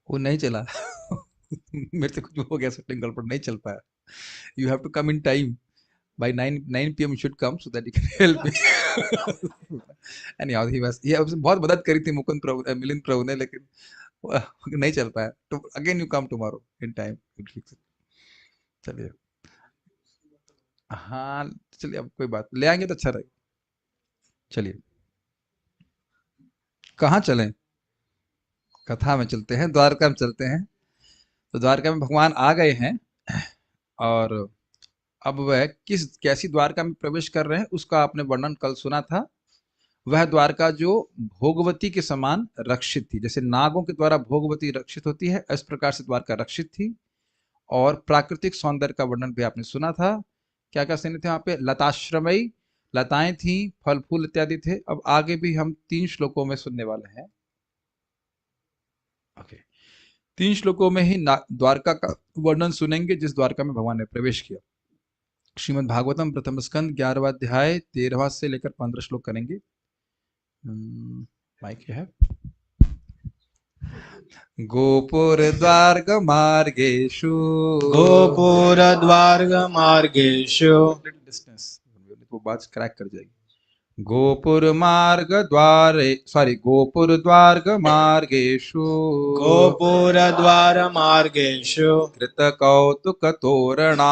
वो नहीं चला। मेरे से कुछ हो गया, सेटिंग गड़बड़, नहीं चल पाया। You have to come in time, by 9 p.m. you should come so that you can help me. Anyhow, he was बहुत मदद करी थी मुकुंद प्रभु, मिलिंद प्रभु ने, लेकिन वो नहीं चल पाया। तो again you come tomorrow in time, will fix it. चलिए, हाँ चलिए, अब कोई बात ले आएंगे तो अच्छा रहेगा। चलिए, कहाँ चलें? कथा में चलते हैं, द्वारका में चलते हैं। तो द्वारका में भगवान आ गए हैं, और अब वह किस कैसी द्वारका में प्रवेश कर रहे हैं उसका आपने वर्णन कल सुना था। वह द्वारका जो भोगवती के समान रक्षित थी, जैसे नागों के द्वारा भोगवती रक्षित होती है, इस प्रकार से द्वारका रक्षित थी। और प्राकृतिक सौंदर्य का वर्णन भी आपने सुना था। क्या क्या सीन थे वहां पे? लताश्रमयी, लताएं थी, फल फूल इत्यादि थे। अब आगे भी हम 3 श्लोकों में सुनने वाले हैं। ओके, 3 श्लोकों में ही द्वारका का वर्णन सुनेंगे, जिस द्वारका में भगवान ने प्रवेश किया। श्रीमद् भागवतम प्रथम स्कंद 11वां अध्याय 13वां से लेकर 15 श्लोक करेंगे। माइक है। गोपुरद्वारगमार्गेषु, गोपुरद्वारगमार्गेषु, डिस्टेंस, वो बात क्रैक कर जाएगी। गोपुर मार्ग द्वारे, सॉरी, गोपुर द्वारग मार्गेषु, गोपुरद्वारमार्गेषु, कृत कौतुक तोरणा,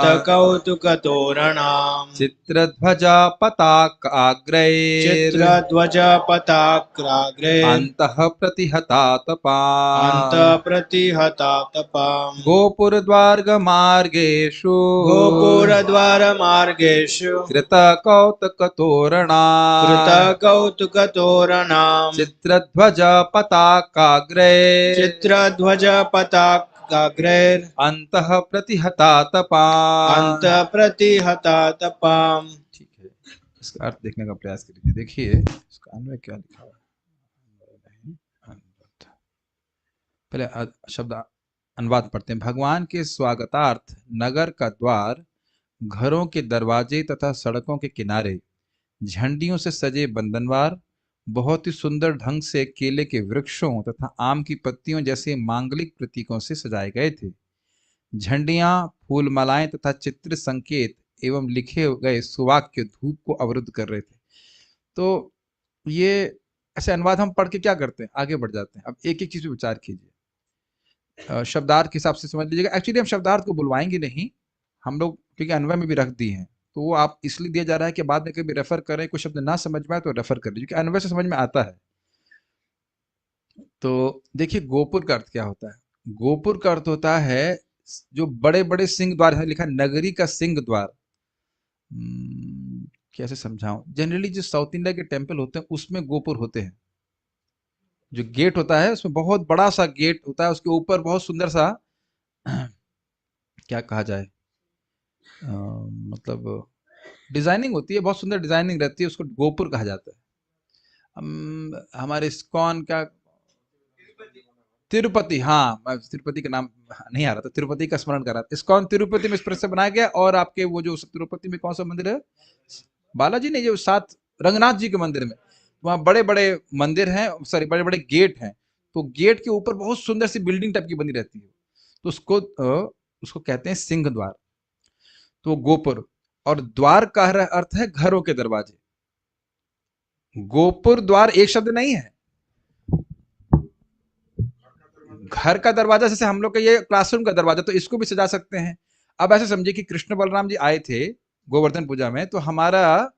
कृतकौतुकतोरणाम्, चित्रध्वजा पताकाग्रैर्, चित्रध्वजपताक्राग्रैर्, अन्तः प्रतिहतातपाम्। अन्तःप्रतिहतातपाम्। गोपुर द्वारग मार्गेषु, गोपुरद्वारमार्गेषु, कृत कौतुक तोरणा, कृतकौतुकतोरणाम्, चित्रध्वज पताकाग्रैर्, चित्रध्वजपताकाग्रैर्, अंतः प्रतिहतातपाम्। अन्तःप्रतिहतातपाम्। ठीक है, इसका अर्थ देखने का प्रयास कीजिए। देखिए इसका अन्वय क्या लिखा हुआ है। पहले शब्द अनुवाद पढ़ते हैं। भगवान के स्वागतार्थ नगर का द्वार, घरों के दरवाजे तथा सड़कों के किनारे झंडियों से सजे बंधनवार, बहुत ही सुंदर ढंग से केले के वृक्षों तथा आम की पत्तियों जैसे मांगलिक प्रतीकों से सजाए गए थे। झंडियां, फूल मालाएं तथा चित्र संकेत एवं लिखे गए सुवाक्य धूप को अवरुद्ध कर रहे थे। तो ये ऐसे अनुवाद हम पढ़ के क्या करते हैं, आगे बढ़ जाते हैं। अब एक एक चीज पे विचार कीजिए, शब्दार्थ के हिसाब से समझ लीजिएगा। एक्चुअली हम शब्दार्थ को बुलवाएंगे नहीं, हम लोग, क्योंकि अन्वय में भी रख दी हैं, तो वो आप इसलिए दिया जा रहा है कि बाद में कभी रेफर करें, कोई शब्द ना समझ में आए तो रेफर कर लीजिए, क्योंकि अन्वय से समझ में आता है। तो देखिए, गोपुर का अर्थ क्या होता है? गोपुर का अर्थ होता है जो बड़े बड़े सिंह द्वार है, लिखा नगरी का सिंह द्वार। कैसे समझाऊं? जनरली जो साउथ इंडिया के टेम्पल होते हैं उसमें गोपुर होते हैं। जो गेट होता है उसमें बहुत बड़ा सा गेट होता है, उसके ऊपर बहुत सुंदर सा क्या कहा जाए, मतलब डिजाइनिंग होती है, बहुत सुंदर डिजाइनिंग रहती है, उसको गोपुर कहा जाता है। हमारे इस्कॉन का तिरुपति, हाँ, मैं तिरुपति का नाम नहीं आ रहा था, तिरुपति का स्मरण कर रहा था। इस्कॉन तिरुपति में इस प्रकार से बनाया गया। और आपके वो जो तिरुपति में कौन सा मंदिर है, बालाजी नहीं, जो साथ रंगनाथ जी के मंदिर में, वहाँ बड़े बड़े मंदिर हैं, सॉरी बड़े बड़े गेट हैं। तो गेट के ऊपर बहुत सुंदर सी बिल्डिंग टाइप की बनी रहती है, तो उसको कहते हैं सिंह द्वार। तो गोपुर, और द्वार का अर्थ है घरों के दरवाजे। गोपुर द्वार एक शब्द नहीं है। घर का दरवाजा, जैसे हम लोग का ये क्लासरूम का दरवाजा, तो इसको भी सजा सकते हैं। अब ऐसे समझिए कि कृष्ण बलराम जी आए थे गोवर्धन पूजा में, तो हमारा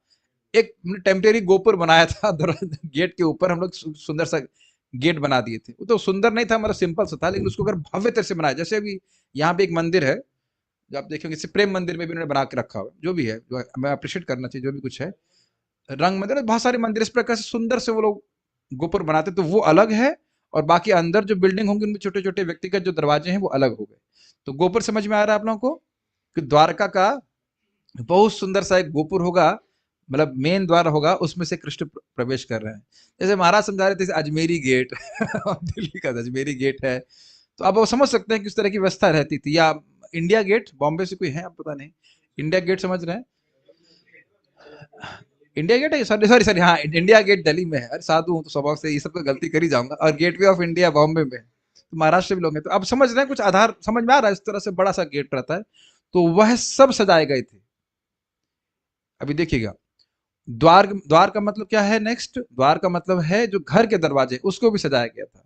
एक टेम्परेरी गोपुर बनाया था गेट के ऊपर, हम लोग सुंदर सा गेट बना दिए थे। वो तो सुंदर नहीं था, हमारा सिंपल सा था, लेकिन उसको अगर भव्य तरह से बनाया, जैसे अभी यहाँ पे एक मंदिर है, जो आप देखेंगे, जैसे प्रेम मंदिर में भी उन्होंने बना के रखा हुआ, जो भी है, जो हमें अप्रिशिएट करना चाहिए, जो भी कुछ है, रंग मंदिर, बहुत सारे मंदिर इस प्रकार से सुंदर से वो लोग गोपुर बनाते, तो वो अलग है। और बाकी अंदर जो बिल्डिंग होंगी उनमें छोटे छोटे व्यक्तिगत जो दरवाजे हैं वो अलग हो गए। तो गोपुर समझ में आ रहा है आप लोगों को कि द्वारका का बहुत सुंदर सा एक गोपुर होगा, मतलब मेन द्वार होगा, उसमें से कृष्ण प्रवेश कर रहे हैं। जैसे महाराज समझा रहे थे, जैसे अजमेरी गेट दिल्ली का अजमेरी गेट है, तो अब वो समझ सकते हैं किस तरह की व्यवस्था रहती थी। या इंडिया गेट, बॉम्बे से कोई है अब पता नहीं, इंडिया गेट समझ रहे हैं? इंडिया गेट है, सॉरी सॉरी सॉरी, हाँ, इंडिया गेट दिल्ली में है। अरे साधु हूँ तो स्वभाव से ये सब तो गलती कर ही जाऊंगा। और गेटवे ऑफ इंडिया बॉम्बे में, तो महाराष्ट्र भी लोग हैं, तो अब समझ रहे हैं, कुछ आधार समझ में आ रहा है। इस तरह से बड़ा सा गेट रहता है, तो वह सब सजाए गए थे। अभी देखिएगा, द्वार द्वार का मतलब क्या है, नेक्स्ट द्वार का मतलब है जो घर के दरवाजे, उसको भी सजाया गया था।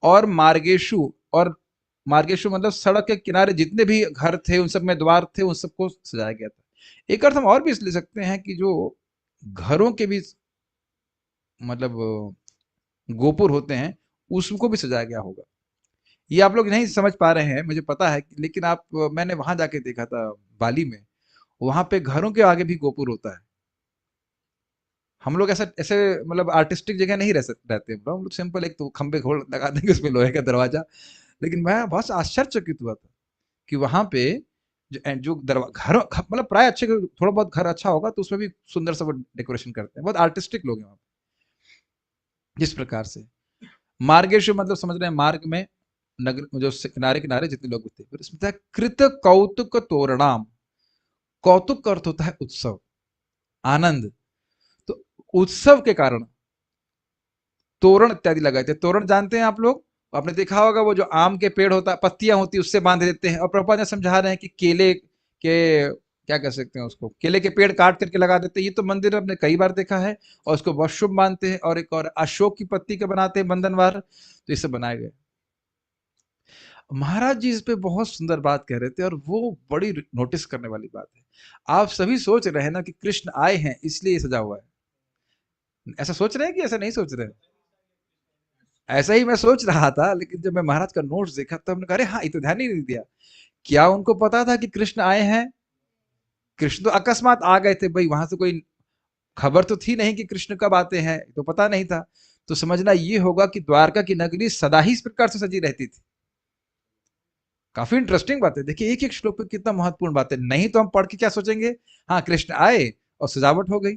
और मार्गेशु, और मार्गेशु मतलब सड़क के किनारे जितने भी घर थे उन सब में द्वार थे, उन सबको सजाया गया था। एक अर्थ हम और भी ले सकते हैं कि जो घरों के भी मतलब गोपुर होते हैं, उसको भी सजाया गया होगा। ये आप लोग नहीं समझ पा रहे हैं मुझे पता है, लेकिन आप, मैंने वहां जाके देखा था बाली में, वहां पे घरों के आगे भी गोपुर होता है। हम लोग ऐसा ऐसे मतलब आर्टिस्टिक जगह नहीं रहते हम लोग सिंपल एक तो खंबे खोल लगा देंगे, उसमें लोहे का दरवाजा। लेकिन मैं बहुत आश्चर्यचकित हुआ था कि वहां पे जो घर मतलब प्राय अच्छे, थोड़ा बहुत घर अच्छा होगा तो उसमें भी सुंदर सा वो डेकोरेशन करते हैं, बहुत आर्टिस्टिक लोग हैं वहाँ पे। जिस प्रकार से मार्गेशु मतलब समझ रहे हैं, मार्ग में नगर जो किनारे किनारे जितने लोग थे, फिर इसमें था कृत कौतुक तोरणाम। कौतुक का अर्थ होता है उत्सव, आनंद। तो उत्सव के कारण तोरण इत्यादि लगाए थे। तोरण जानते हैं आप लोग, आपने देखा होगा वो जो आम के पेड़ होता है, पत्तियां होती है, उससे बांध देते हैं। और प्रभुपाद ने समझा रहे हैं कि केले के, क्या कह सकते हैं उसको, केले के पेड़ काट करके लगा देते हैं। ये तो मंदिर हमने कई बार देखा है। और उसको बहुत शुभ मानते हैं। और एक और अशोक की पत्ती का बनाते हैं बंधनवार, तो इसे बनाए गए। महाराज जी इस पे बहुत सुंदर बात कह रहे थे, और वो बड़ी नोटिस करने वाली बात है। आप सभी सोच रहे हैं ना कि कृष्ण आए हैं इसलिए ये सजा हुआ है, ऐसा सोच रहे हैं कि ऐसा नहीं सोच रहे हैं? ऐसा ही मैं सोच रहा था, लेकिन जब मैं महाराज का नोट्स देखा तो हमने कहा अरे हाँ, ये तो ध्यान ही नहीं दिया। क्या उनको पता था कि कृष्ण आए हैं? कृष्ण तो अकस्मात आ गए थे भाई, वहां से कोई खबर तो थी नहीं कि कृष्ण कब आते हैं, तो पता नहीं था। तो समझना ये होगा कि द्वारका की नगरी सदा ही इस प्रकार से सजी रहती थी। काफी इंटरेस्टिंग बात है, देखिए एक एक श्लोक पे कितना महत्वपूर्ण बात है। नहीं तो हम पढ़ के क्या सोचेंगे, हाँ कृष्ण आए और सजावट हो गई।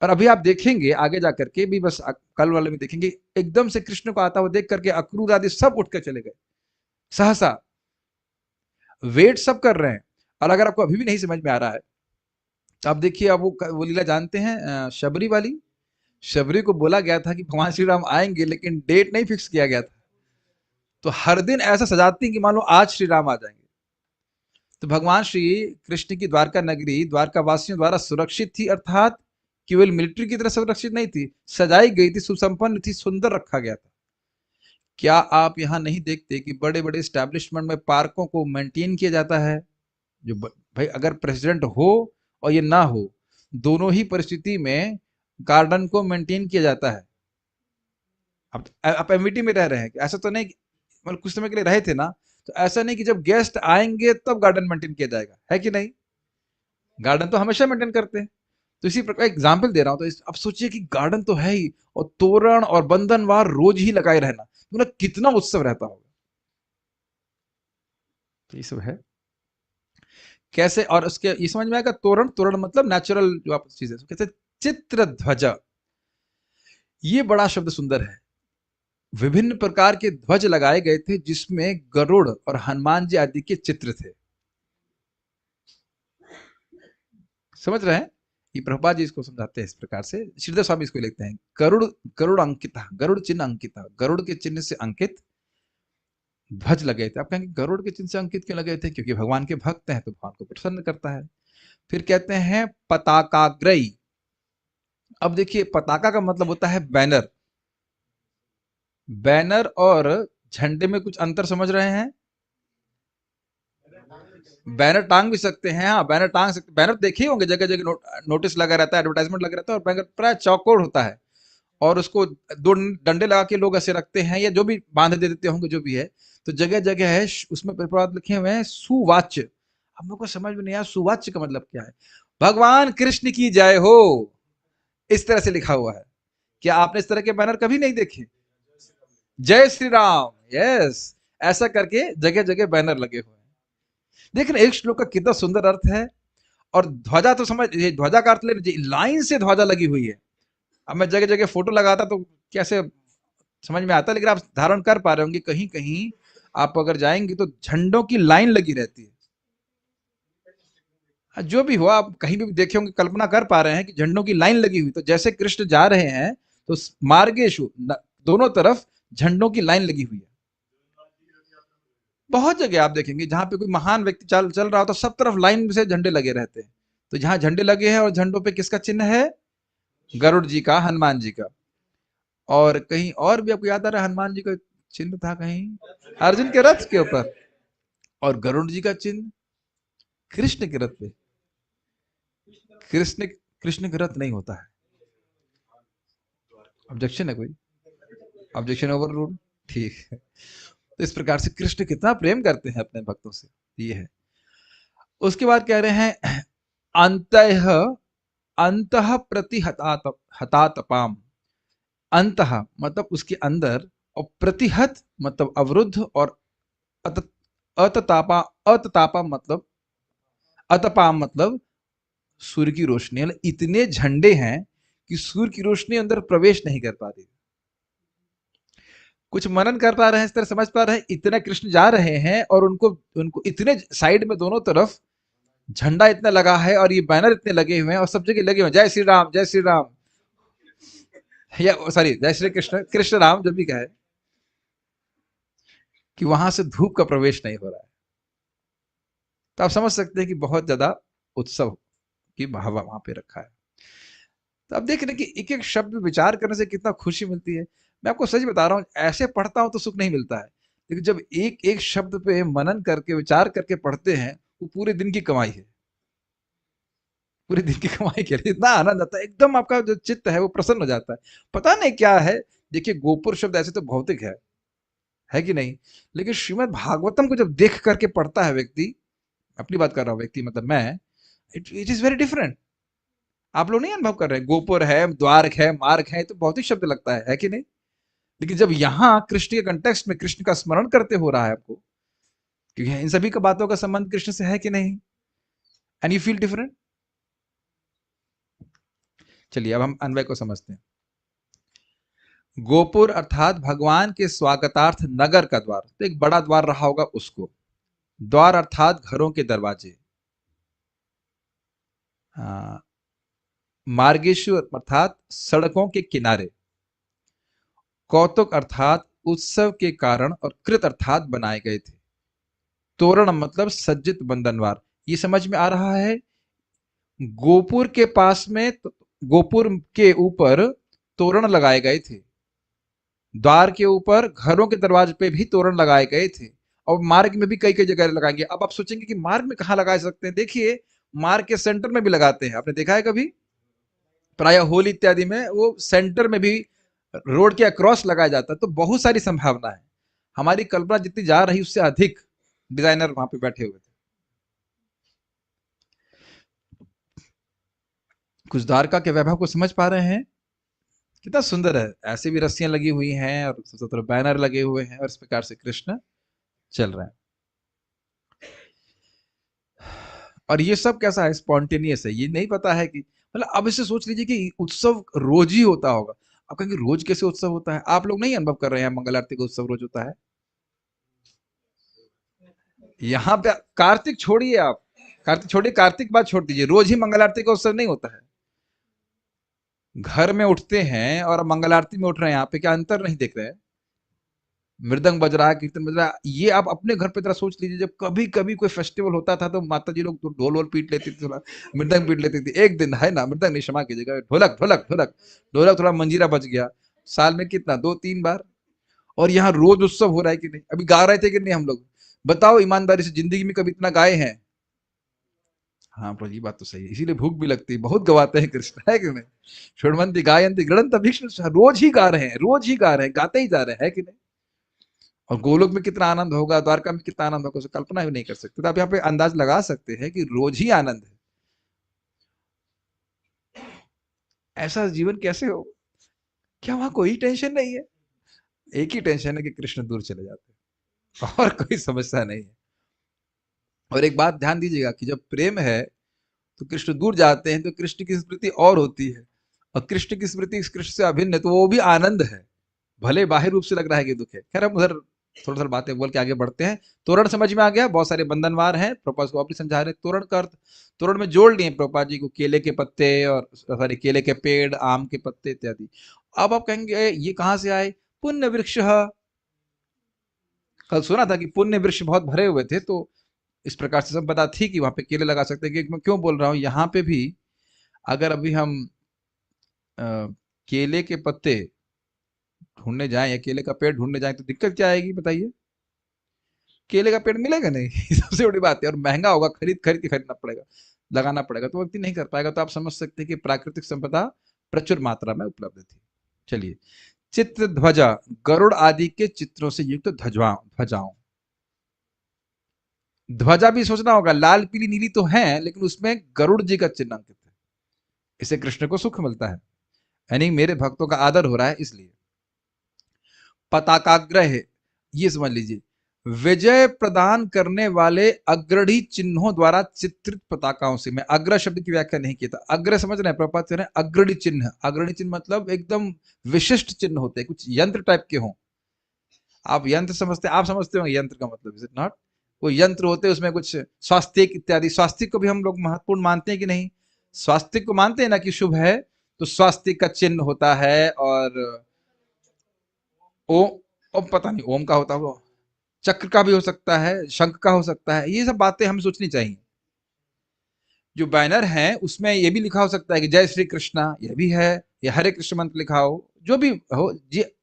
और अभी आप देखेंगे आगे जाकर के भी, बस कल वाले में देखेंगे, एकदम से कृष्ण को आता हुआ देख करके अक्रूर आदि सब उठ कर चले गए सहसा। वेट सब कर रहे हैं। और अगर आपको अभी भी नहीं समझ में आ रहा है, तो आप देखिए, अब वो लीला जानते हैं, शबरी वाली। शबरी को बोला गया था कि भगवान श्री राम आएंगे, लेकिन डेट नहीं फिक्स किया गया था। तो हर दिन ऐसा सजाती हैं कि मान लो आज श्री राम आ जाएंगे। तो भगवान श्री कृष्ण की द्वारका नगरी द्वारका वासियों द्वारा सुरक्षित थी, अर्थात केवल मिलिट्री की तरह सुरक्षित नहीं थी, सजाई गई थी, सुसंपन्न थी, सुंदर रखा गया था। क्या आप यहाँ नहीं देखते कि बड़े बड़े स्टैब्लिशमेंट में पार्कों को मेंटेन किया जाता है? जो भाई अगर प्रेसिडेंट हो और ये ना हो, दोनों ही परिस्थिति में गार्डन को मेंटेन किया जाता है। अब आप एमवीटी में रह रहे हैं, ऐसा तो नहीं मतलब कुछ समय के लिए रहे थे ना, तो ऐसा नहीं कि जब गेस्ट आएंगे तब गार्डन मेंटेन किया जाएगा, है कि नहीं? गार्डन तो हमेशा मेंटेन करते हैं। तो इसी प्रकार एग्जाम्पल दे रहा हूं, तो अब सोचिए कि गार्डन तो है ही, और तोरण और बंधनवार रोज ही लगाए रहना, तो ना कितना उत्सव रहता होगा। तो ये सब है कैसे, और उसके ये समझ में आएगा। तोरण, तोरण मतलब नेचुरल जो आप चीज है, कैसे चित्र ध्वजा, ये बड़ा शब्द सुंदर है। विभिन्न प्रकार के ध्वज लगाए गए थे, जिसमें गरुड़ और हनुमान जी आदि के चित्र थे। समझ रहे हैं? ये प्रभुपाद जी इसको समझाते हैं इस प्रकार से, श्रीधर स्वामी इसको लिखते हैं, गरुड़, गरुड़ अंकिता, गरुड़ चिन्ह अंकिता, गरुड़ के चिन्ह से अंकित ध्वज लगे थे। आप कहेंगे गरुड़ के चिन्ह से अंकित क्यों लगे थे? क्योंकि भगवान के भक्त हैं तो भगवान को प्रसन्न करता है। फिर कहते हैं पताकाग्रई। अब देखिए, पताका का मतलब होता है बैनर। बैनर और झंडे में कुछ अंतर समझ रहे हैं? बैनर टांग भी सकते हैं, हाँ बैनर टांग सकते, बैनर देखे होंगे जगह जगह, नोटिस लगा रहता है, एडवर्टाइजमेंट लगा रहता है, और बैनर प्राय चौकोर होता है। और उसको दो डंडे लगा के लोग ऐसे रखते हैं, या जो भी बांध दे देते होंगे, जो भी है। तो जगह जगह है, उसमें प्रभात लिखे हुए हैं सुवाच्य। हम लोग को समझ में नहीं आया सुवाच्य का मतलब क्या है। भगवान कृष्ण की जय हो, इस तरह से लिखा हुआ है। क्या आपने इस तरह के बैनर कभी नहीं देखे? जय श्री राम, यस, ऐसा करके जगह जगह बैनर लगे हुए हैं। देखिए एक श्लोक का कितना सुंदर अर्थ है। और ध्वजा तो समझ, ध्वजा का अर्थ ले लीजिए, लाइन से ध्वजा लगी हुई है। अब मैं जगह जगह फोटो लगाता तो कैसे समझ में आता, लेकिन आप धारण कर पा रहे होंगे, कहीं कहीं आप अगर जाएंगे तो झंडों की लाइन लगी रहती है। जो भी हो, आप कहीं भी देखे होंगे, कल्पना कर पा रहे हैं कि झंडों की लाइन लगी हुई, तो जैसे कृष्ण जा रहे हैं तो मार्गेशु दोनों तरफ झंडों की लाइन लगी हुई है। बहुत जगह आप देखेंगे जहां पे कोई महान व्यक्ति चल चल रहा हो तो सब तरफ लाइन से झंडे लगे रहते हैं। तो जहां झंडे लगे हैं और झंडों पे किसका चिन्ह है? गरुड़ जी का, हनुमान जी का। और कहीं और भी आपको याद आ रहा है हनुमान जी का चिन्ह था कहीं अर्जुन के रथ के ऊपर, और गरुड़ जी का चिन्ह कृष्ण के रथ पे। कृष्ण कृष्ण के रथ नहीं होता है। ऑब्जेक्शन है कोई? Objection over rule. ठीक है। तो इस प्रकार से कृष्ण कितना प्रेम करते हैं अपने भक्तों से, ये है। उसके बाद कह रहे हैं अंतः अंतः प्रति हतातपाम। अंतः मतलब उसके अंदर, और प्रतिहत मतलब अवरुद्ध, और अत, अततापा अततापा मतलब अतपाम मतलब सूर्य की रोशनी। मतलब इतने झंडे हैं कि सूर्य की रोशनी अंदर प्रवेश नहीं कर पा रही। कुछ मनन कर पा रहे हैं, इस तरह समझ पा रहे हैं, इतने कृष्ण जा रहे हैं और उनको उनको इतने साइड में दोनों तरफ झंडा इतना लगा है और ये बैनर इतने लगे हुए हैं और सब जगह लगे हुए हैं, जय श्री राम जय श्री राम, या सॉरी जय श्री कृष्ण कृष्ण राम, जब भी कहे, कि वहां से धूप का प्रवेश नहीं हो रहा है। तो आप समझ सकते हैं कि बहुत ज्यादा उत्सव की हवा वहां पे रखा है। तो अब देख रहे हैं कि एक एक शब्द में विचार करने से कितना खुशी मिलती है। मैं आपको सच बता रहा हूँ, ऐसे पढ़ता हूं तो सुख नहीं मिलता है, लेकिन जब एक एक शब्द पे मनन करके विचार करके पढ़ते हैं, वो पूरे दिन की कमाई है। पूरे दिन की कमाई के लिए इतना आनंद आता है, एकदम आपका जो चित्त है वो प्रसन्न हो जाता है। पता नहीं क्या है। देखिए गोपुर शब्द ऐसे तो भौतिक है कि नहीं? लेकिन श्रीमद् भागवतम को जब देख करके पढ़ता है व्यक्ति, अपनी बात कर रहा हूँ, व्यक्ति मतलब मैं, इट इज वेरी डिफरेंट। आप लोग नहीं अनुभव कर रहे हैं? गोपुर है, द्वारक है, मार्ग है, तो भौतिक शब्द लगता है कि नहीं? लेकिन जब यहाँ कृष्ण के कंटेक्स्ट में कृष्ण का स्मरण करते हो रहा है आपको, क्योंकि इन सभी का बातों का संबंध कृष्ण से है कि नहीं, एंड यू फील डिफरेंट। चलिए अब हम अन्वय को समझते हैं। गोपुर अर्थात भगवान के स्वागतार्थ नगर का द्वार, तो एक बड़ा द्वार रहा होगा उसको। द्वार अर्थात घरों के दरवाजे। मार्गेश्वर अर्थात सड़कों के किनारे। कौतुक अर्थात उत्सव के कारण, और कृत अर्थात बनाए गए थे। तोरण मतलब सज्जित बंधनवार। ये समझ में आ रहा है? गोपुर के पास में गोपुर के ऊपर तोरण लगाए गए थे, द्वार के ऊपर घरों के दरवाजे पे भी तोरण लगाए गए थे, और मार्ग में भी कई कई जगह लगाएंगे। अब आप सोचेंगे कि मार्ग में कहाँ लगा सकते हैं? देखिए मार्ग के सेंटर में भी लगाते हैं, आपने देखा है कभी? प्राय होली इत्यादि में वो सेंटर में भी रोड के अक्रॉस लगाया जाता है। तो बहुत सारी संभावना है। हमारी कल्पना जितनी जा रही उससे अधिक डिजाइनर वहां पे बैठे हुए थे। कुछ द्वारका के वैभव को समझ पा रहे हैं? कितना सुंदर है। ऐसे भी रस्सियां लगी हुई हैं और सब तरफ बैनर लगे हुए हैं, और इस प्रकार से कृष्ण चल रहे हैं। और ये सब कैसा है? स्पॉन्टेनियस है। ये नहीं पता है कि, मतलब अब इसे सोच लीजिए कि उत्सव रोज ही होता होगा। आप कहेंगे रोज कैसे उत्सव होता है? आप लोग नहीं अनुभव कर रहे हैं मंगल आरती का उत्सव रोज होता है? यहाँ पे कार्तिक छोड़िए आप, कार्तिक छोड़िए, कार्तिक बात छोड़ दीजिए, रोज ही मंगल आरती का उत्सव नहीं होता है। घर में उठते हैं और मंगल आरती में उठ रहे हैं, यहाँ पे क्या अंतर नहीं देख रहे हैं? मृदंग बज रहा है, कीर्तन बज रहा है। ये आप अपने घर पे तरह सोच लीजिए, जब कभी कभी कोई फेस्टिवल होता था तो माता जी लोग तो ढोल वोल पीट लेती थी, थोड़ा मृदंग पीट लेती थी। एक दिन है ना, मृदंग नहीं, क्षमा कीजिएगा, ढोलक ढोलक ढोलक ढोलक, थोड़ा मंजीरा बज गया। साल में कितना, 2-3 बार। और यहाँ रोज उत्सव हो रहा है कि नहीं? अभी गा रहे थे कि नहीं हम लोग? बताओ ईमानदारी से, जिंदगी में कभी इतना गाए हैं? हाँ पर ये बात तो सही है, इसीलिए भूख भी लगती है, बहुत गवाते हैं कृष्ण, है कि नहीं? षड्मंती गायंती गृणंत भीष्म, रोज ही गा रहे हैं, रोज ही गा रहे हैं, गाते ही जा रहे हैं, है कि नहीं? और गोलोक में कितना आनंद होगा, द्वारका में कितना आनंद होगा, उसे कल्पना भी नहीं कर सकते। तो आप यहाँ पे अंदाज लगा सकते हैं कि रोज ही आनंद है। ऐसा जीवन कैसे हो? क्या वहां कोई टेंशन नहीं है? एक ही टेंशन है कि कृष्ण दूर चले जाते हैं, और कोई समस्या नहीं है। और एक बात ध्यान दीजिएगा कि जब प्रेम है तो कृष्ण दूर जाते हैं तो कृष्ण की स्मृति और होती है, और कृष्ण की स्मृति कृष्ण से अभिन्न है तो वो भी आनंद है। भले बाह्य रूप से लग रहा है कि दुख है। खैर हम उधर थोड़ा थोड़ा बातें बोल के आगे बढ़ते हैं। तोरण समझ में आ गया, बहुत सारे बंधनवार हैं, प्रभुपाद को अपनी समझा रहे। तोरण का अर्थ, तोरण में जोड़ लिए प्रभुपाद जी को, केले के पत्ते, और सॉरी केले के पेड़, आम के पत्ते इत्यादि। अब आप कहेंगे ये कहाँ से आए? पुण्य वृक्ष, कल सुना था कि पुण्य वृक्ष बहुत भरे हुए थे, तो इस प्रकार से संपदा थी कि वहां पे केले लगा सकते हैं। कि मैं क्यों बोल रहा हूँ, यहाँ पे भी अगर अभी हम अ, केले के पत्ते ढूंढने जाएं या केले का पेड़ ढूंढने जाएं तो दिक्कत क्या आएगी बताइए? केले का पेड़ मिलेगा नहीं सबसे बड़ी बात है, और महंगा होगा, खरीद खरीद के खरीदना पड़ेगा, लगाना पड़ेगा, तो व्यक्ति नहीं कर पाएगा। तो आप समझ सकते हैं कि प्राकृतिक संपदा प्रचुर मात्रा में उपलब्ध थी। चलिए, चित्र ध्वजा, गरुड़ आदि के चित्रों से युक्त ध्वजाओं। ध्वजा भी सोचना होगा, लाल पीली नीली तो है, लेकिन उसमें गरुड़ जी का चिन्ह अंकित है। इससे कृष्ण को सुख मिलता है, यानी मेरे भक्तों का आदर हो रहा है इसलिए। पताकाग्रह, ये समझ लीजिए, विजय प्रदान करने वाले अग्रणी चिन्हों द्वारा चित्रित पताकाओं से। मैं अग्र शब्द की व्याख्या नहीं किया था, अग्र समझ रहे हैं, प्रपात कह रहे हैं अग्रणी चिन्ह। अग्रणी चिन्ह मतलब एकदम विशिष्ट चिन्ह होते हैं, कुछ यंत्र टाइप के हों। आप यंत्र समझते, आप समझते होंगे यंत्र का मतलब, इज इट नॉट? वो यंत्र होते हैं, उसमें कुछ स्वास्तिक इत्यादि। स्वास्तिक को भी हम लोग महत्वपूर्ण मानते हैं कि नहीं? स्वास्तिक को मानते हैं ना कि शुभ है, तो स्वास्तिक का चिन्ह होता है। और ओम, ओम पता नहीं ओम का होता हो, चक्र का भी हो सकता है, शंख का हो सकता है। ये सब बातें हमें सोचनी चाहिए। जो बैनर है उसमें ये भी लिखा हो सकता है कि जय श्री कृष्णा, ये भी है, या हरे कृष्ण मंत्र लिखा हो, जो भी हो,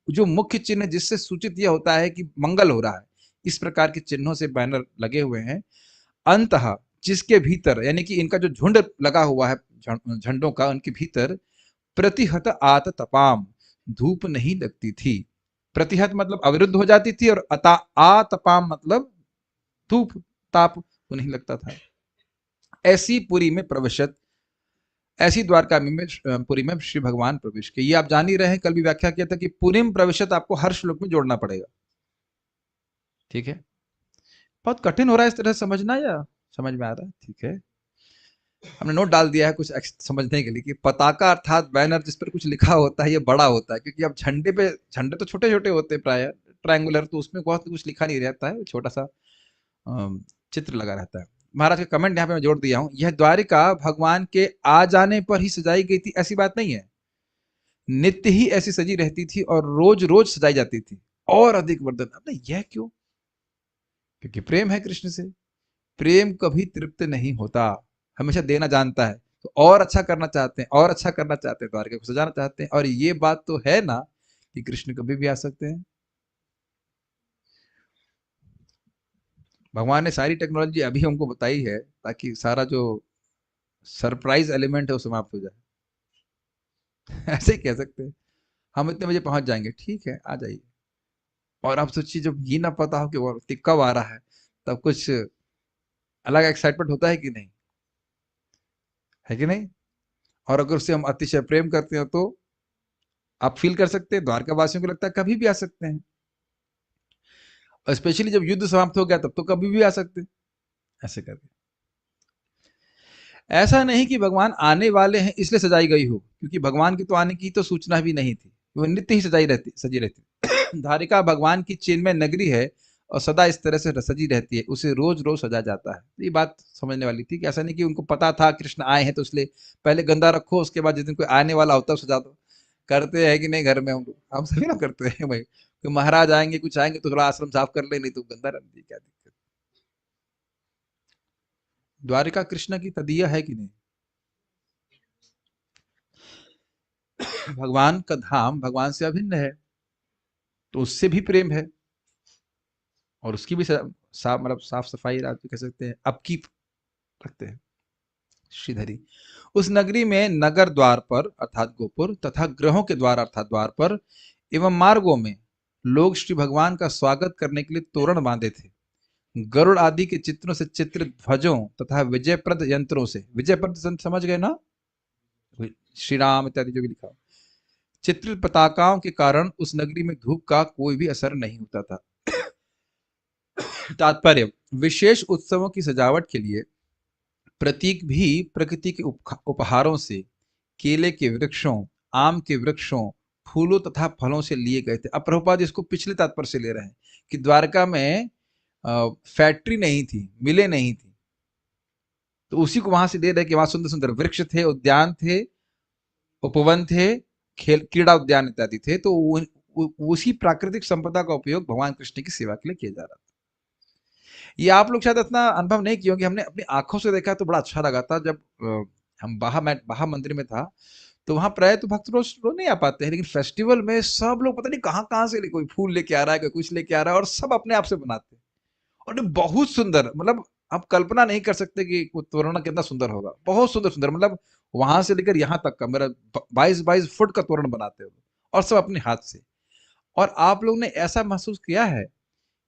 जो मुख्य चिन्ह जिससे सूचित यह होता है कि मंगल हो रहा है, इस प्रकार के चिन्हों से बैनर लगे हुए हैं। अंततः जिसके भीतर, यानी कि इनका जो झुंड लगा हुआ है झंडों का, उनके भीतर प्रतिहत आत तपाम, धूप नहीं लगती थी। प्रतिहत मतलब अविरुद्ध हो जाती थी, और अता आतपाम मतलब धूप ताप को नहीं लगता था। ऐसी पुरी में प्रवेशत, ऐसी द्वारका में पुरी में श्री भगवान प्रवेश किए। ये आप जान ही रहे हैं, कल भी व्याख्या किया था कि पुरीम प्रवेशत आपको हर श्लोक में जोड़ना पड़ेगा। ठीक है, बहुत कठिन हो रहा है इस तरह समझना, या समझ में आ रहा है? ठीक है, हमने नोट डाल दिया है कुछ समझने के लिए कि पताका अर्थात बैनर जिस पर कुछ लिखा होता है, ये बड़ा होता है। क्योंकि अब झंडे पे, झंडे तो छोटे छोटे होते हैं प्राय ट्रायंगुलर, तो उसमें बहुत कुछ लिखा नहीं रहता है, छोटा सा चित्र लगा रहता है। महाराज का कमेंट यहाँ पे मैं जोड़ दिया हूँ, यह द्वारिका भगवान के आ जाने पर ही सजाई गई थी ऐसी बात नहीं है, नित्य ही ऐसी सजी रहती थी और रोज रोज सजाई जाती थी और अधिक वर्धन। अब नहीं, यह क्यों? क्योंकि प्रेम है कृष्ण से, प्रेम कभी तृप्त नहीं होता, हमेशा देना जानता है। तो और अच्छा करना चाहते हैं, और अच्छा करना चाहते हैं, द्वारका को सजाना चाहते हैं। और ये बात तो है ना कि कृष्ण कभी भी आ सकते हैं। भगवान ने सारी टेक्नोलॉजी अभी हमको बताई है ताकि सारा जो सरप्राइज एलिमेंट है वो समाप्त हो जाए ऐसे ही कह सकते हैं, हम इतने बजे पहुंच जाएंगे, ठीक है आ जाइए। और आप सोचिए, जब ये ना पता हो कि वो व्यक्ति कब आ रहा है, तब कुछ अलग एक्साइटमेंट होता है कि नहीं? है कि नहीं? और अगर उससे हम अतिशय प्रेम करते हो तो आप फील कर सकते हैं, द्वारका वासियों को लगता है कभी भी आ सकते हैं। और स्पेशली जब युद्ध समाप्त हो गया तब तो कभी भी आ सकते हैं, ऐसे करके। ऐसा नहीं कि भगवान आने वाले हैं इसलिए सजाई गई हो, क्योंकि भगवान की तो आने की तो सूचना भी नहीं थी, वो नित्य ही सजी रहती धारिका भगवान की चिन्मय नगरी है और सदा इस तरह से सजी रहती है, उसे रोज रोज सजा जाता है। ये बात समझने वाली थी कि ऐसा नहीं कि उनको पता था कृष्ण आए हैं तो इसलिए पहले गंदा रखो, उसके बाद जिस दिन कोई आने वाला होता है सजा दो। करते हैं कि नहीं घर में? हम सभी ना करते हैं भाई, तो महाराज आएंगे, कुछ आएंगे तो थोड़ा आश्रम साफ कर ले, नहीं तो गंदा रहने दीजिए, क्या दिक्कत? द्वारिका कृष्ण की तदीय है कि नहीं? भगवान का धाम भगवान से अभिन्न है, तो उससे भी प्रेम है, और उसकी भी साफ मतलब साफ सफाई आप कह सकते हैं, अपकीप रखते हैं श्रीधरी। उस नगरी में नगर द्वार पर अर्थात गोपुर तथा ग्रहों के द्वार अर्थात द्वार पर एवं मार्गों में लोग श्री भगवान का स्वागत करने के लिए तोरण बांधे थे। गरुड़ आदि के चित्रों से चित्रित ध्वजों तथा विजयप्रद यंत्रों से, विजयप्रद समझ गए ना, श्री राम इत्यादि जो भी लिखा, चित्रित पताकाओं के कारण उस नगरी में धूप का कोई भी असर नहीं होता था। तात्पर्य, विशेष उत्सवों की सजावट के लिए प्रतीक भी प्रकृति के उपहारों से, केले के वृक्षों, आम के वृक्षों, फूलों तथा फलों से लिए गए थे। अब प्रभुपाद इसको पिछले तात्पर्य से ले रहे हैं कि द्वारका में फैक्ट्री नहीं थी, मिले नहीं थी, तो उसी को वहां से ले रहे कि वहां सुंदर सुंदर वृक्ष थे, उद्यान थे, उपवन थे, खेल क्रीड़ा उद्यान इत्यादि थे। तो उसी प्राकृतिक संपदा का उपयोग भगवान कृष्ण की सेवा के लिए किया जा रहा था। ये आप लोग शायद इतना अनुभव नहीं किए होंगे, हमने अपनी आंखों से देखा तो बड़ा अच्छा लगा था। जब हम बाहा मंदिर में था, तो वहां प्राय तो भक्त रोज रोज नहीं आ पाते हैं, लेकिन फेस्टिवल में सब लोग पता नहीं कहाँ कहाँ से कोई फूल लेके आ रहा है, कोई कुछ लेके आ रहा है, और सब अपने आप से बनाते हैं। और ये बहुत सुंदर, मतलब आप कल्पना नहीं कर सकते कि वो तोरण कितना सुंदर होगा। बहुत सुंदर सुंदर, मतलब वहां से लेकर यहाँ तक का मेरा 22-22 फुट का तोरण बनाते हैं वो, और सब अपने हाथ से। और आप लोग ने ऐसा महसूस किया है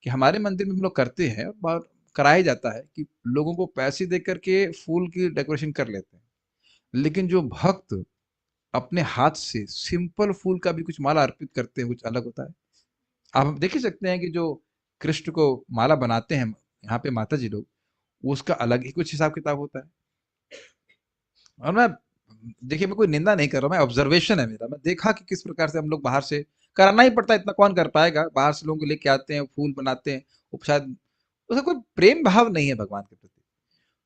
कि हमारे मंदिर में हम लोग करते हैं और कराया जाता है कि लोगों को पैसे दे करके फूल की डेकोरेशन कर लेते हैं, लेकिन जो भक्त अपने हाथ से सिंपल फूल का भी कुछ माला अर्पित करते हैं, कुछ अलग होता है। आप देख ही सकते हैं कि जो कृष्ण को माला बनाते हैं यहाँ पे माता जी लोग, उसका अलग ही कुछ हिसाब किताब होता है। और मैं, देखिए मैं कोई निंदा नहीं कर रहा, मैं ऑब्जर्वेशन है मेरा, मैं देखा कि किस प्रकार से हम लोग बाहर से, कराना ही पड़ता है, इतना कौन कर पाएगा, बाहर से लोगों को लेके आते हैं, फूल बनाते हैं, वो शायद उसका कोई प्रेम भाव नहीं है भगवान के प्रति।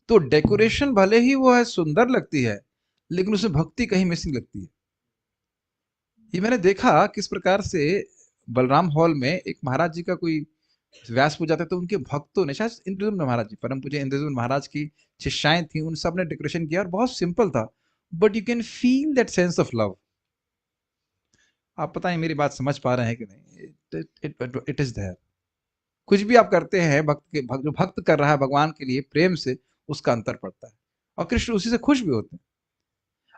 तो डेकोरेशन भले ही वो है सुंदर लगती है, लेकिन उसमें भक्ति कहीं मिसिंग लगती है। ये मैंने देखा किस प्रकार से बलराम हॉल में एक महाराज जी का कोई व्यास पूजा था, तो उनके भक्तों ने, शायद इंद्रदुम्न महाराज जी, परम पूज्य इंद्रदुम्न महाराज की शिष्याएं थी, उन सब ने डेकोरेशन किया और बहुत सिंपल था, but you can feel that sense of love. आप पता है मेरी बात समझ पा रहे हैं कि नहीं? It is there. कुछ भी आप करते हैं जो भक्त कर रहा है भगवान के लिए प्रेम से, उसका अंतर पड़ता है, और कृष्ण उसी से खुश भी होते हैं।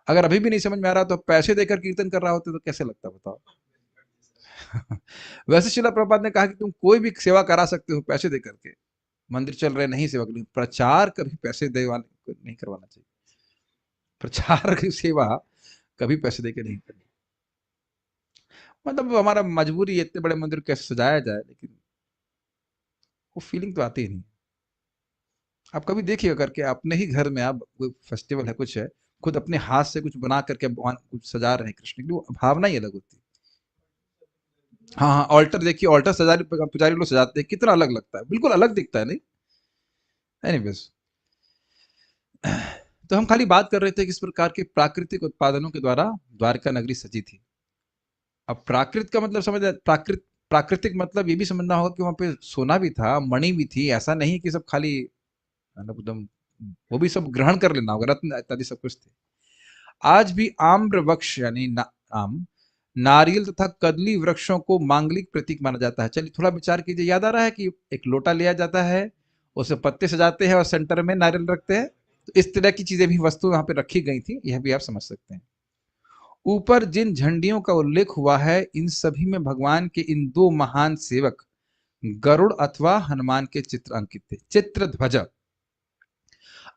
अगर अभी भी नहीं समझ में आ रहा तो पैसे देकर कीर्तन कर रहा होते तो कैसे लगता, बताओ। वैसे शिला प्रभुपाद ने कहा कि तुम कोई भी सेवा करा सकते हो पैसे दे करके, मंदिर चल रहे नहीं सेवा करेंगे, प्रचार कभी पैसे दे वाले को नहीं करवाना चाहिए। प्रचार की सेवा कभी पैसे दे के नहीं करनी। मतलब हमारा मजबूरी है, इतने बड़े मंदिर कैसे सजाया जाए, लेकिन वो फीलिंग तो आती ही नहीं। आप कभी देखिएगा करके अपने ही घर में, आप कोई फेस्टिवल है, कुछ है, खुद अपने हाथ से कुछ बना करके भगवान कुछ सजा रहे हैं कृष्ण के लिए, वो भावना ही अलग होती है। हाँ हाँ, ऑल्टर देखिए, ऑल्टर पुजारी लोग सजाते हैं, कितना अलग लगता है, बिल्कुल अलग दिखता है, नहीं? एनीवेज, तो हम खाली बात कर रहे थे किस प्रकार के प्राकृतिक उत्पादनों के द्वारा द्वारका नगरी सजी थी। अब प्राकृत का मतलब समझ, प्राकृतिक मतलब ये भी समझना होगा कि वहां पे सोना भी था, मणि भी थी, ऐसा नहीं कि सब खाली, मतलब एकदम, वो भी सब ग्रहण कर लेना होगा, रत्न इत्यादि सब कुछ थे। आज भी आम्र वृक्ष यानी आम, नारियल तथा कदली वृक्षों को मांगलिक प्रतीक माना जाता है। चलिए थोड़ा विचार कीजिए, याद आ रहा है कि एक लोटा लिया जाता है, उसे पत्ते सजाते हैं और सेंटर में नारियल रखते हैं। तो इस तरह की चीजें भी, वस्तु यहाँ पे रखी गई थी, यह भी आप समझ सकते हैं। ऊपर जिन झंडियों का उल्लेख हुआ है, इन सभी में भगवान के इन दो महान सेवक गरुड़ अथवा हनुमान के चित्र अंकित थे, चित्र ध्वज।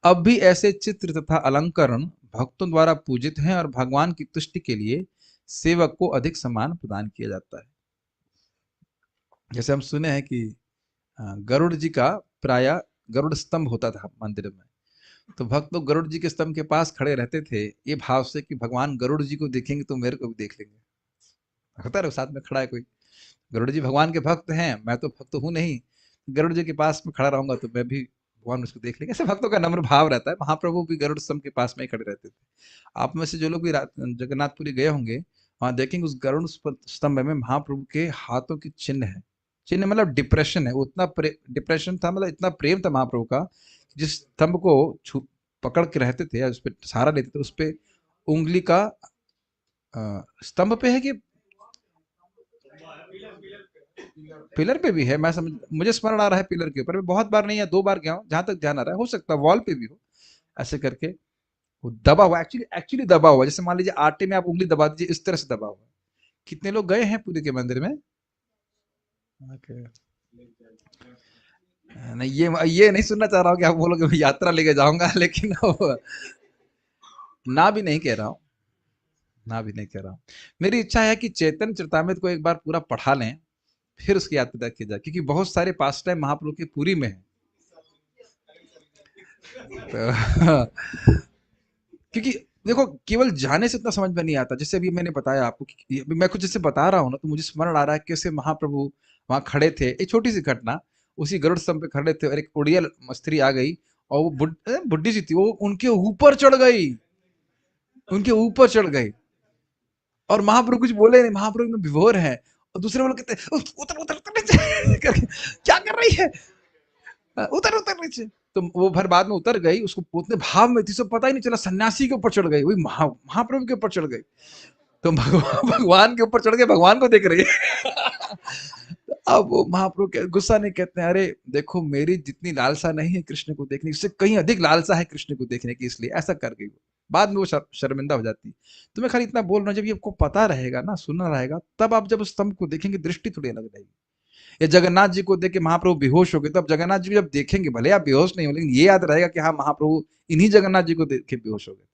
अब भी ऐसे चित्र तथा अलंकरण भक्तों द्वारा पूजित हैं और भगवान की तुष्टि के लिए सेवक को अधिक सम्मान प्रदान किया जाता है। जैसे हम सुने हैं कि गरुड़ जी का प्राय गरुड़ स्तंभ होता था मंदिर में, तो भक्त लोग गरुड़ जी के स्तंभ के पास खड़े रहते थे, ये भाव से कि भगवान गरुड़ जी को देखेंगे तो मेरे को भी देख लेंगे। होता है साथ में खड़ा है कोई, गरुड़ जी भगवान के भक्त हैं, मैं तो भक्त हूं नहीं, गरुड़ जी के पास में खड़ा रहूंगा तो मैं भी, भगवान उसको देख लेंगे। ऐसे भक्तों का नम्र भाव रहता है। महाप्रभु भी गरुड़ स्तंभ के पास में ही खड़े रहते थे। आप में से जो लोग भी जगन्नाथपुरी गए होंगे, वहां देखेंगे उस गरुड़ स्तंभ में महाप्रभु के हाथों की चिन्ह है। चिन्ह मतलब डिप्रेशन है, उतना डिप्रेशन था, मतलब इतना प्रेम था महाप्रभु का, जिस स्तंभ को छू पकड़ के रहते थे, उस पर सहारा लेते थे, उस पे उंगली का स्तंभ पे है कि पिलर पे भी है, मैं समझ, मुझे स्मरण आ रहा है पिलर के ऊपर, मैं बहुत बार नहीं या 2 बार गया हूँ, जहां तक ध्यान आ रहा है, हो सकता है वॉल पे भी हो, ऐसे करके वो दबा हुआ, एक्चुअली एक्चुअली दबा हुआ, जैसे मान लीजिए आटे में आप उंगली दबा दीजिए, इस तरह से दबा हुआ। कितने लोग गए हैं पुरी के मंदिर में? Okay. नहीं, ये नहीं सुनना चाह रहा हूँ कि आप बोलोगे मैं यात्रा लेके जाऊंगा, लेकिन ना भी नहीं कह रहा हूँ, ना भी नहीं कह रहा हूँ। मेरी इच्छा है कि चैतन्य चरितामृत को एक बार पूरा पढ़ा लें, फिर उसकी यात्रा की जाए, क्योंकि बहुत सारे पास टाइम महाप्रभु की पूरी में है। तो क्योंकि देखो, केवल जाने से इतना समझ में नहीं आता, जैसे अभी मैंने बताया आपको कि अभी मैं कुछ जैसे बता रहा हूँ ना, तो मुझे स्मरण आ रहा है कैसे महाप्रभु वहां खड़े थे। एक छोटी सी घटना, उसी गरुड़ स्तंभ पे खड़े थे और एक उड़ियल स्त्री आ गई, और वो बुढ़ी सी थी, वो उनके ऊपर चढ़ गई, उनके ऊपर चढ़ गई, और महाप्रभु कुछ बोले नहीं, महाप्रभु में विभोर है, और दूसरे वाले कहते हैं उतर उतर उतर नीचे करके, क्या कर रही है, उतर उतर नीचे। तो वो भर बाद में उतर गई, उसको उतने भाव में थी, सब पता ही नहीं चला, सन्यासी के ऊपर चढ़ गई, वही महाप्रभु के ऊपर चढ़ गई। तो भगवान के ऊपर चढ़ के भगवान को देख रही है। अब वो महाप्रभु के गुस्सा नहीं, कहते हैं अरे देखो मेरी जितनी लालसा नहीं है कृष्ण को देखने की, इससे कहीं अधिक लालसा है कृष्ण को देखने की, इसलिए ऐसा कर गई। बाद में वो शर्मिंदा हो जाती। तो मैं खाली इतना बोल रहा हूँ, जब ये आपको पता रहेगा ना, सुनना रहेगा, तब आप जब उस स्तंभ को देखेंगे दृष्टि थोड़ी अलग रहेगी। ये जगन्नाथ जी को देख के महाप्रभु बेहोश हो गए, तब जगन्नाथ जी को जब देखेंगे, भले आप बेहोश नहीं हो, लेकिन ये याद रहेगा कि हाँ महाप्रभु इन्हीं जगन्नाथ जी को देख के बेहोश हो गए।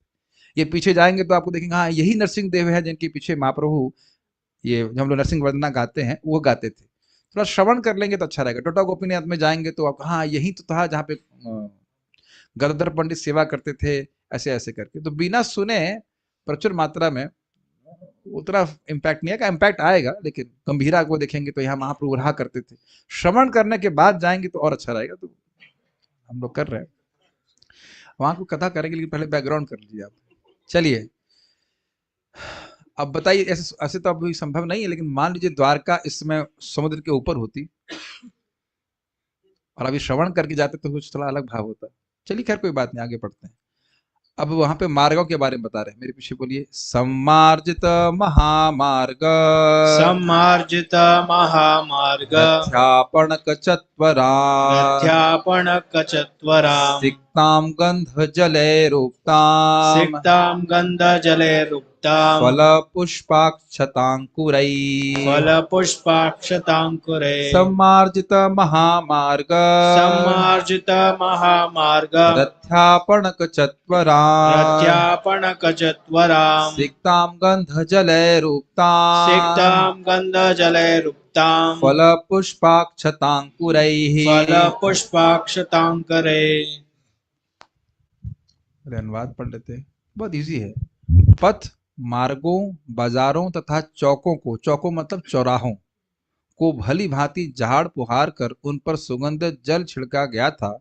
ये पीछे जाएंगे तो आपको देखेंगे हाँ यही नरसिंह देव है जिनके पीछे महाप्रभु, ये जो हम लोग नरसिंह वंदना गाते हैं वो गाते थे। थोड़ा श्रवण कर लेंगे तो अच्छा रहेगा। टोटा गोपीनाथ में जाएंगे तो आप हाँ यही तो था जहाँ पे गदाधर पंडित सेवा करते थे, ऐसे ऐसे करके। तो बिना सुने प्रचुर मात्रा में उतना इम्पैक्ट नहीं आएगा, इम्पैक्ट आएगा, लेकिन गंभीरा को देखेंगे तो यहाँ महाप्रभु रहा करते थे। श्रवण करने के बाद जाएंगे तो और अच्छा रहेगा। तो हम लोग कर रहे हैं, वहां को कथा करेंगे, लेकिन पहले बैकग्राउंड कर लीजिए आप। चलिए अब बताइए, ऐसे ऐसे तो अभी संभव नहीं है, लेकिन मान लीजिए द्वारका इस समय समुद्र के ऊपर होती और अभी श्रवण करके जाते तो कुछ थोड़ा अलग भाव होता। चलिए खैर कोई बात नहीं, आगे बढ़ते हैं। अब वहां पे मार्गों के बारे में बता रहे हैं, मेरे पीछे बोलिए। सम्मार्जित महामार्ग, सम्मार्जित महामार्ग, अध्यापनक चत्वरान्, अध्यापनक चत्वराम्, सिक्तां गन्धजलैरुक्तां, सिक्तां गन्धजलैरुक्तां, फलपुष्पाक्षताङ्कुरैः, फलपुष्पाक्षताङ्कुरैः, सम्मार्जित महामार्ग, सम्मार्जित महामार्ग, रथ्यापनक चत्वरान्, रथ्यापनक चत्वराम्, सिक्तां गन्धजलैरुक्तां, सिक्तां गन्धजलैरुक्तां, फलपुष्पाक्षताङ्कुरैः। फलपुष्पाक्षताङ्कुरैः। अनुवाद पढ़ लेते हैं, बहुत इजी है। पथ, मार्गों, बाजारों तथा चौकों को, चौकों मतलब चौराहों को भली भांति झाड़ पुहार कर उन पर सुगंधित जल छिड़का गया था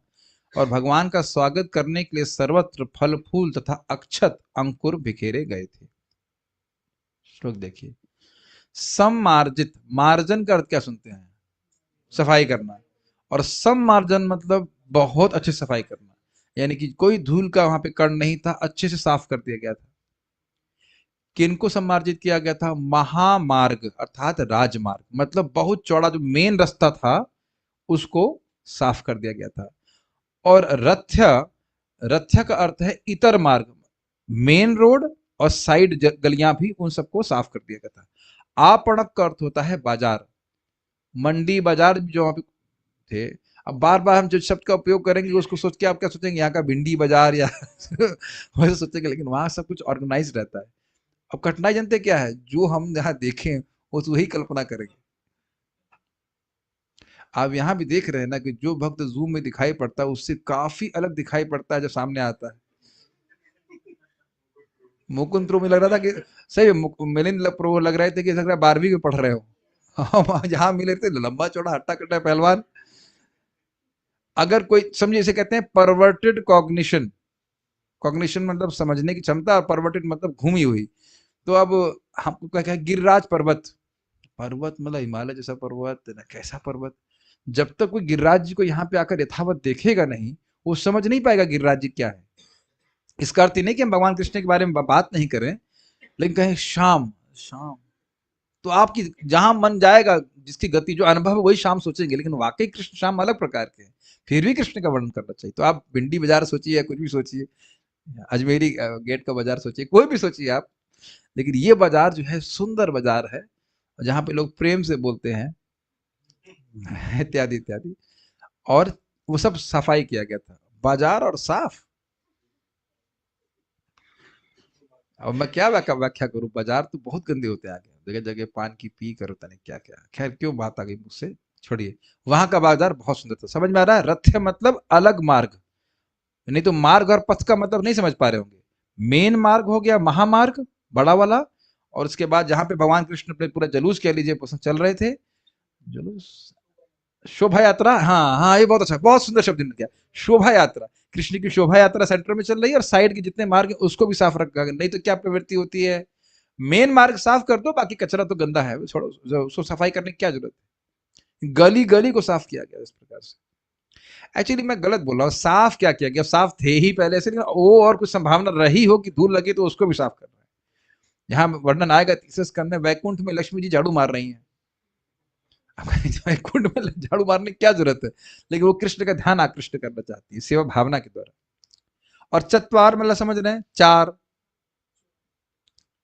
और भगवान का स्वागत करने के लिए सर्वत्र फल फूल तथा अक्षत अंकुर बिखेरे गए थे। श्लोक देखिए। सम्मार्जित, मार्जन का अर्थ क्या सुनते हैं? सफाई करना। और सम्मार्जन मतलब बहुत अच्छे सफाई करना, यानी कि कोई धूल का वहां पे कण नहीं था, अच्छे से साफ कर दिया गया था। किनको सम्मार्जित किया गया था? महामार्ग अर्थात राजमार्ग, मतलब बहुत चौड़ा जो मेन रास्ता था उसको साफ कर दिया गया था। और रथ्य, रथ्य का अर्थ है इतर मार्ग, मेन रोड और साइड गलियां भी, उन सबको साफ कर दिया गया था। आपणक का अर्थ होता है बाजार, मंडी बाजार जो वहां पे थे। अब बार बार हम जो शब्द का उपयोग करेंगे उसको सोच के आप क्या सोचेंगे, यहाँ का भिंडी बाजार या वैसे सोचेंगे, लेकिन वहां सब कुछ ऑर्गेनाइज रहता है। अब कठिनाई जानते क्या है? जो हम यहाँ देखें वो तो वही कल्पना करेंगे। आप यहाँ भी देख रहे हैं ना कि जो भक्त जूम में दिखाई पड़ता है उससे काफी अलग दिखाई पड़ता है जो सामने आता है। मुकुंद प्रभु में लग रहा था कि सही, मिलिंद प्रभु लग रहे थे कि लग रहा 12वीं में पढ़ रहे हो। जहां मिले थे लंबा चौड़ा हट्टा कट्टा पहलवान। अगर कोई समझिए, इसे कहते हैं परवर्टेड कॉग्निशन। कॉग्निशन मतलब समझने की क्षमता, और परवर्टेड मतलब घूमी हुई। तो अब हमको क्या है, गिरिराज पर्वत, पर्वत मतलब हिमालय जैसा पर्वत ना, कैसा पर्वत। जब तक कोई गिरिराज जी को यहाँ पे आकर यथावत देखेगा नहीं, वो समझ नहीं पाएगा गिरिराज जी क्या है। इसका अर्थ ही नहीं कि हम भगवान कृष्ण के बारे में बात नहीं करें, लेकिन कहें शाम शाम, तो आपकी जहां मन जाएगा, जिसकी गति जो अनुभव है वही शाम सोचेंगे। लेकिन वाकई कृष्ण शाम अलग प्रकार के हैं, फिर भी कृष्ण का वर्णन करना चाहिए। तो आप भिंडी बाजार सोचिए या कुछ भी सोचिए, अजमेरी गेट का बाजार सोचिए, कोई भी सोचिए आप, लेकिन ये बाजार जो है सुंदर बाजार है, जहां पे लोग प्रेम से बोलते हैं इत्यादि इत्यादि। और वो सब सफाई किया गया था, बाजार और साफ। अब मैं क्या व्याख्या करूं, बाजार तो बहुत गंदे होते हैं आगे, जगह जगह पान की पी कर होता नहीं क्या क्या। खैर क्यों बात आ गई मुझसे, छोड़िए। वहां का बाजार बहुत सुंदर था। समझ में आ रहा है? रथ्य मतलब अलग मार्ग, नहीं तो मार्ग और पथ का मतलब नहीं समझ पा रहे होंगे। मेन मार्ग हो गया महामार्ग बड़ा वाला, और उसके बाद जहां पे भगवान कृष्ण अपने पूरा जलूस कह लीजिए चल रहे थे, जुलूस, शोभा यात्रा, हाँ हाँ ये बहुत अच्छा, बहुत सुंदर शब्द निकल गया, शोभा यात्रा। कृष्ण की शोभा यात्रा सेंटर में चल रही है और साइड के जितने मार्ग हैं उसको भी साफ रखा गया। नहीं तो क्या प्रवृत्ति होती है, मेन मार्ग साफ कर दो, बाकी कचरा तो गंदा है, छोड़ो, उसको सफाई करने की क्या जरूरत है। गली गली को साफ किया गया इस प्रकार से। एक्चुअली मैं गलत बोल रहा हूँ, साफ क्या किया गया, साफ थे ही पहले से, लेकिन वो और कुछ संभावना रही हो कि धूल लगी तो उसको भी साफ कर रहा है। यहाँ वर्णन आएगा तीसरे स्कंद में, वैकुंठ में लक्ष्मी जी झाड़ू मार रही हैं। वैकुंठ में झाड़ू मारने की क्या जरूरत है, लेकिन वो कृष्ण का ध्यान आकृष्ट करना चाहती है सेवा भावना के द्वारा। और चत्वार मतलब समझ रहे हैं, चार,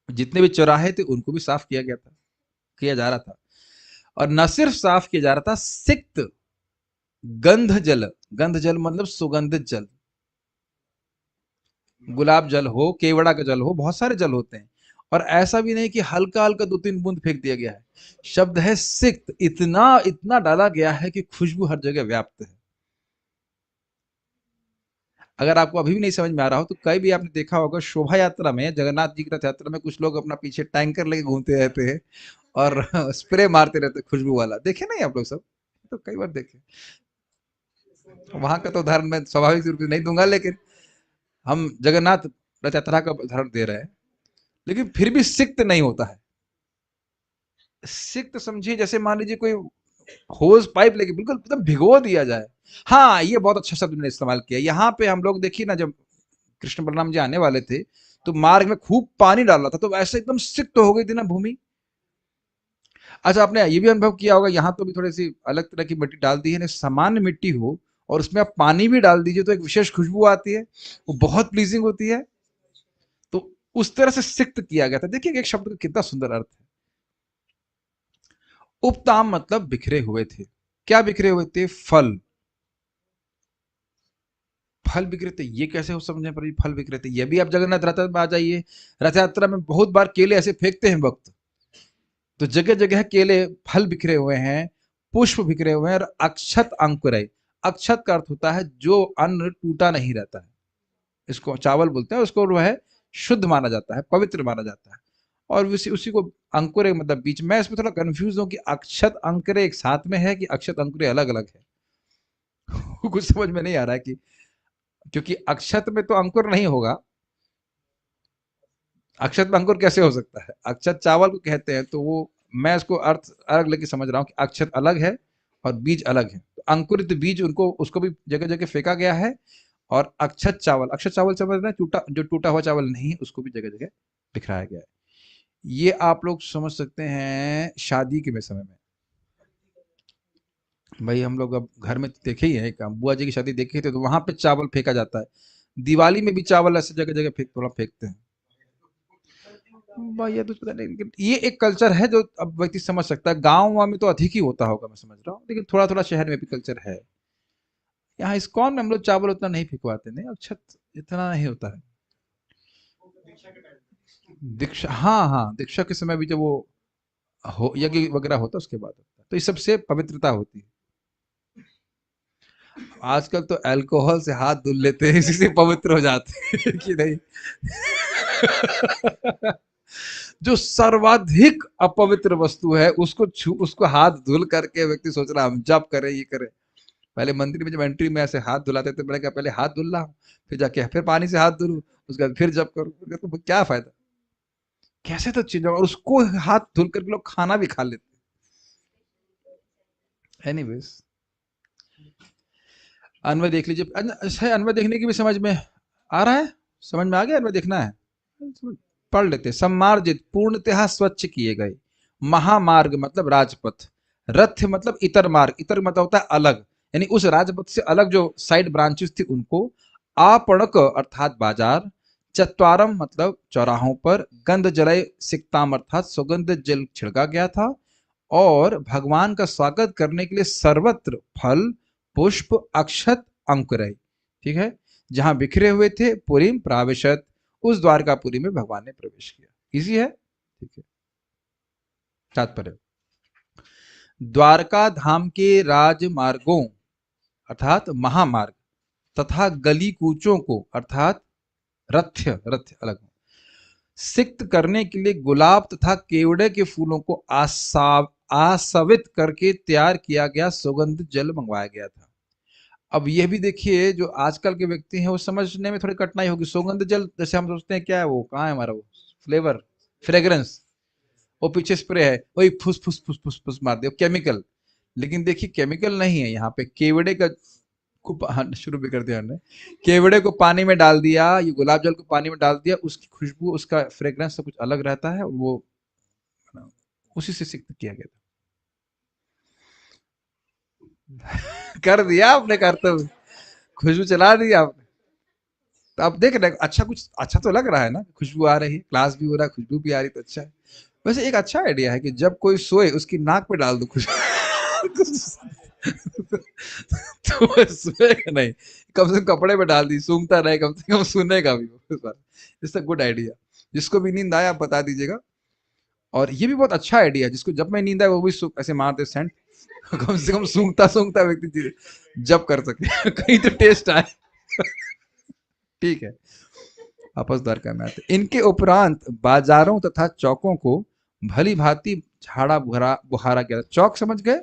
जितने भी चौराहे थे उनको भी साफ किया गया था, किया जा रहा था। और न सिर्फ साफ किया जा रहा था, सिक्त गंध जल, गंध जल मतलब सुगंधित जल, गुलाब जल हो, केवड़ा का जल हो, बहुत सारे जल होते हैं। और ऐसा भी नहीं कि हल्का हल्का 2-3 बूंद फेंक दिया गया है, शब्द है सिक्त, इतना इतना डाला गया है कि खुशबू हर जगह व्याप्त है। अगर आपको अभी भी नहीं समझ में आ रहा हो तो कई भी आपने देखा होगा शोभा यात्रा में, जगन्नाथ जी की रथ यात्रा में कुछ लोग अपना पीछे टैंकर लेके घूमते रहते हैं और स्प्रे मारते रहते हैं खुशबू वाला, देखे नहीं आप लोग सब? तो कई बार देखे। वहां का तो उदाहरण मैं स्वाभाविक रूप से नहीं दूंगा, लेकिन हम जगन्नाथ रथ यात्रा का उदाहरण दे रहे हैं। लेकिन फिर भी सिक्त नहीं होता है। सिक्त समझिए जैसे मान लीजिए कोई होज पाइप लेके बिल्कुल एकदम भिगो दिया जाए। हाँ, ये बहुत अच्छा शब्द मैंने इस्तेमाल किया। यहाँ पे हम लोग देखिए ना, जब कृष्ण बलराम जी आने वाले थे तो मार्ग में खूब पानी डाल रहा था, तो ऐसे एकदम सिक्त हो गई थी ना भूमि। अच्छा, आपने ये भी अनुभव किया होगा, यहाँ तो भी थोड़ी सी अलग तरह की मिट्टी डाल दी है, सामान्य मिट्टी हो और उसमें आप पानी भी डाल दीजिए तो एक विशेष खुशबू आती है, वो बहुत प्लीजिंग होती है। तो उस तरह से सिक्त किया गया था। देखिए एक शब्द का कितना सुंदर अर्थ है। उपताम मतलब बिखरे हुए थे। क्या बिखरे हुए थे? फल। फल बिखरे थे, ये कैसे हो समझने पर भी फल बिखरे थे? ये भी आप जगन्नाथ रथ में आ जाइए, रथ यात्रा में बहुत बार केले ऐसे फेंकते हैं भक्त, तो जगह जगह केले फल बिखरे हुए हैं, पुष्प बिखरे हुए हैं, और अक्षत अंकुरय। अक्षत का अर्थ होता है जो अन्न टूटा नहीं रहता है, इसको चावल बोलते हैं, उसको जो है शुद्ध माना जाता है, पवित्र माना जाता है। और उसी उसी को अंकुरे मतलब बीच में, इसमें थोड़ा कंफ्यूज हूं कि अक्षत अंकुरे एक साथ में है कि अक्षत अंकुरे अलग अलग है। कुछ समझ में नहीं आ रहा है कि, क्योंकि अक्षत में तो अंकुर नहीं होगा, अक्षत में अंकुर कैसे हो सकता है? अक्षत चावल को कहते हैं, तो वो मैं इसको अर्थ अलग लेके समझ रहा हूँ कि अक्षत अलग है और बीज अलग है। तो अंकुरित बीज उनको उसको भी जगह जगह फेंका गया है, और अक्षत चावल, अक्षत चावल समझ रहे हैं, टूटा जो टूटा हुआ चावल नहीं है उसको भी जगह जगह बिखराया गया है। ये आप लोग समझ सकते हैं शादी के में समय में। भाई हम लोग अब घर में देखे ही है, एक बुआ जी की शादी देखे थे, तो वहां पे चावल फेंका जाता है। दिवाली में भी चावल ऐसे जगह जगह थोड़ा फेंकते हैं। भाई ये तो पता नहीं, लेकिन ये एक कल्चर है जो अब व्यक्ति समझ सकता है। गाँव में तो अधिक ही होता होगा मैं समझ रहा हूँ, लेकिन थोड़ा थोड़ा शहर में भी कल्चर है। यहाँ इस्कॉन में हम लोग चावल उतना नहीं फेंकवाते, नहीं, अक्षत इतना नहीं होता है। दीक्षा, हाँ हाँ, दीक्षा के समय भी जब वो हो यज्ञ वगैरह होता है उसके बाद होता है, तो इस सबसे पवित्रता होती है। आजकल तो अल्कोहल से हाथ धुल लेते हैं, इसी से पवित्र हो जाते हैं कि नहीं? जो सर्वाधिक अपवित्र वस्तु है उसको छू, उसको हाथ धुल करके व्यक्ति सोच रहा हम जप करें, ये करें। पहले मंदिर में जब एंट्री में ऐसे हाथ धुलाते थे, मैंने कहा पहले हाथ धुल रहा हूँ, फिर जाके फिर पानी से हाथ धुलूं, उसके बाद फिर जप करूँ, तो क्या फायदा? कैसे तो चीज, और उसको हाथ धुल करके लोग खाना भी खा लेते हैं। एनीवेज, अन्वय देख लीजिए। अच्छा, अन्वय देखने की भी समझ में आ रहा है? समझ में आ गया? अन्वय देखना है, पढ़ लेते। सम्मार्जित पूर्णतः स्वच्छ किए गए, महामार्ग मतलब राजपथ, रथ मतलब इतर मार्ग, इतर मतलब होता है अलग, यानी उस राजपथ से अलग जो साइड ब्रांचेस थी उनको, आपणक अर्थात बाजार, चत्वारम मतलब चौराहों पर, गंध जलय सिक्ताम अर्थात सुगंध जल छिड़का गया था, और भगवान का स्वागत करने के लिए सर्वत्र फल पुष्प अक्षत अंकुरय, ठीक है, जहां बिखरे हुए थे पुरीम प्राविशत, उस द्वारकापुरी में भगवान ने प्रवेश किया। इजी है, ठीक है। तात्पर्य, द्वारका धाम के राजमार्गों अर्थात महामार्ग तथा गली कूचों को अर्थात रथ्य, रथ्य अलग, सिक्त करने के लिए गुलाब तथा केवड़े के फूलों को आसवित करके तैयार किया गया सुगंध जल मंगवाया गया था। अब यह भी देखिए, जो आजकल के व्यक्ति हैं वो समझने में थोड़ी कठिनाई होगी। सुगंध जल जैसे हम सोचते हैं क्या है वो, कहाँ है हमारा वो फ्लेवर, फ्रेग्रेंस, वो पीछे स्प्रे है, वही फुस फुस फुस फुस फुस मार दिया, केमिकल। लेकिन देखिए केमिकल नहीं है यहाँ पे, केवड़े का हाँ, शुरू भी कर दिया हमने। केवड़े को पानी में डाल दिया, ये गुलाब जल को पानी में डाल दिया, उसकी खुशबू, उसका फ्रेग्रेंस सब कुछ अलग रहता है, और वो उसी से सिक्त किया गया था। कर दिया आपने कर्तव्य, खुशबू चला दी आपने। तो आप देख रहे हैं, अच्छा कुछ अच्छा तो लग रहा है ना, खुशबू आ रही है, क्लास भी हो रहा है, खुशबू भी आ रही है, तो अच्छा है। वैसे एक अच्छा आइडिया है कि जब कोई सोए उसकी नाक पे डाल दो खुशबू। तो वो सोएगा नहीं, कम से कम कपड़े पे डाल दी, सूंघता रहे, कम से कम सुनेगा भी वो। It's a good idea. जिसको भी नींद आया आप बता दीजिएगा। और ये भी बहुत अच्छा आइडिया है, जिसको जब मैं नींद आए वो भी ऐसे मार दे सेंट। कम से कम सूंघता सूंघता व्यक्ति जब कर सके, कहीं तो टेस्ट आए। ठीक है, आपस द्वारका में आते। इनके उपरांत बाजारों तथा चौकों को भली भांति झाड़ा बुहारा गया। चौक समझ गए,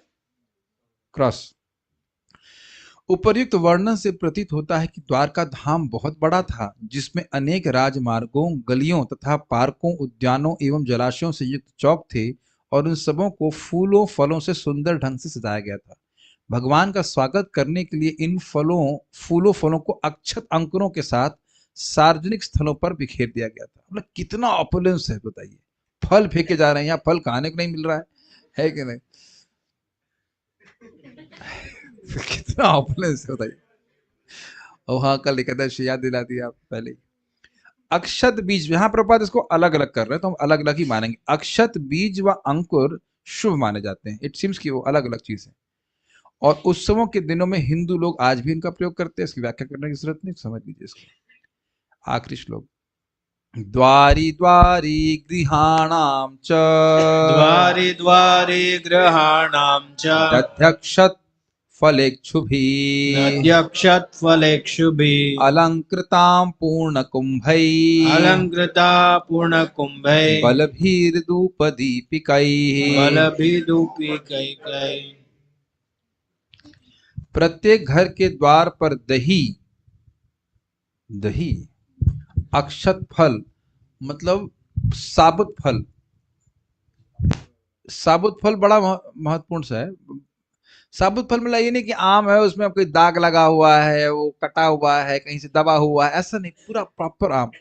क्रॉस। उपर्युक्त वर्णन से प्रतीत होता है कि द्वारका धाम बहुत बड़ा था, जिसमें अनेक राजमार्गों, गलियों तथा पार्कों, उद्यानों एवं जलाशयों से युक्त चौक थे, और उन सबों को फूलों फलों से सुंदर ढंग से सजाया गया था। भगवान का स्वागत करने के लिए इन फूलों फलों को अक्षत अंकुरों के साथ सार्वजनिक स्थलों पर बिखेर दिया गया था। मतलब कितना ऑपुलेंस है बताइए, फल फेंके जा रहे हैं, यहाँ फल खाने को नहीं मिल रहा है कि नहीं? कितना ऑपुलेंस है बताइए। और वहां कल एकादशी याद दिला दी आप पहले। अक्षत बीज, यहाँ प्रपात इसको अलग अलग कर रहे हैं, तो हम अलग अलग ही मानेंगे। अक्षत बीज व अंकुर शुभ माने जाते हैं। इट सिम्स कि वो अलग अलग चीज है। और उत्सवों के दिनों में हिंदू लोग आज भी इनका प्रयोग करते हैं, इसकी व्याख्या करने की जरूरत नहीं, समझ लीजिए इसको। आखिरी श्लोक। द्वारि द्वारि गृहाणाम च द्वारि द्वारि गृहाणां च दध्यक्षत फलेक्षुभिः नद्यक्षत्फलेक्षुभिः अलंकृतां पूर्णकुंभैः अलङ्कृता पूर्णकुम्भैः बलभीर्धूपदीपिकैः बलभिदुपीकैकैः। प्रत्येक घर के द्वार पर दही, दही, अक्षत फल मतलब साबुत फल, साबुत फल बड़ा महत्वपूर्ण सा है। साबुत फल मतलब ये नहीं कि आम है उसमें कोई दाग लगा हुआ है, वो कटा हुआ है, कहीं से दबा हुआ है, ऐसा नहीं, पूरा प्रॉपर आम।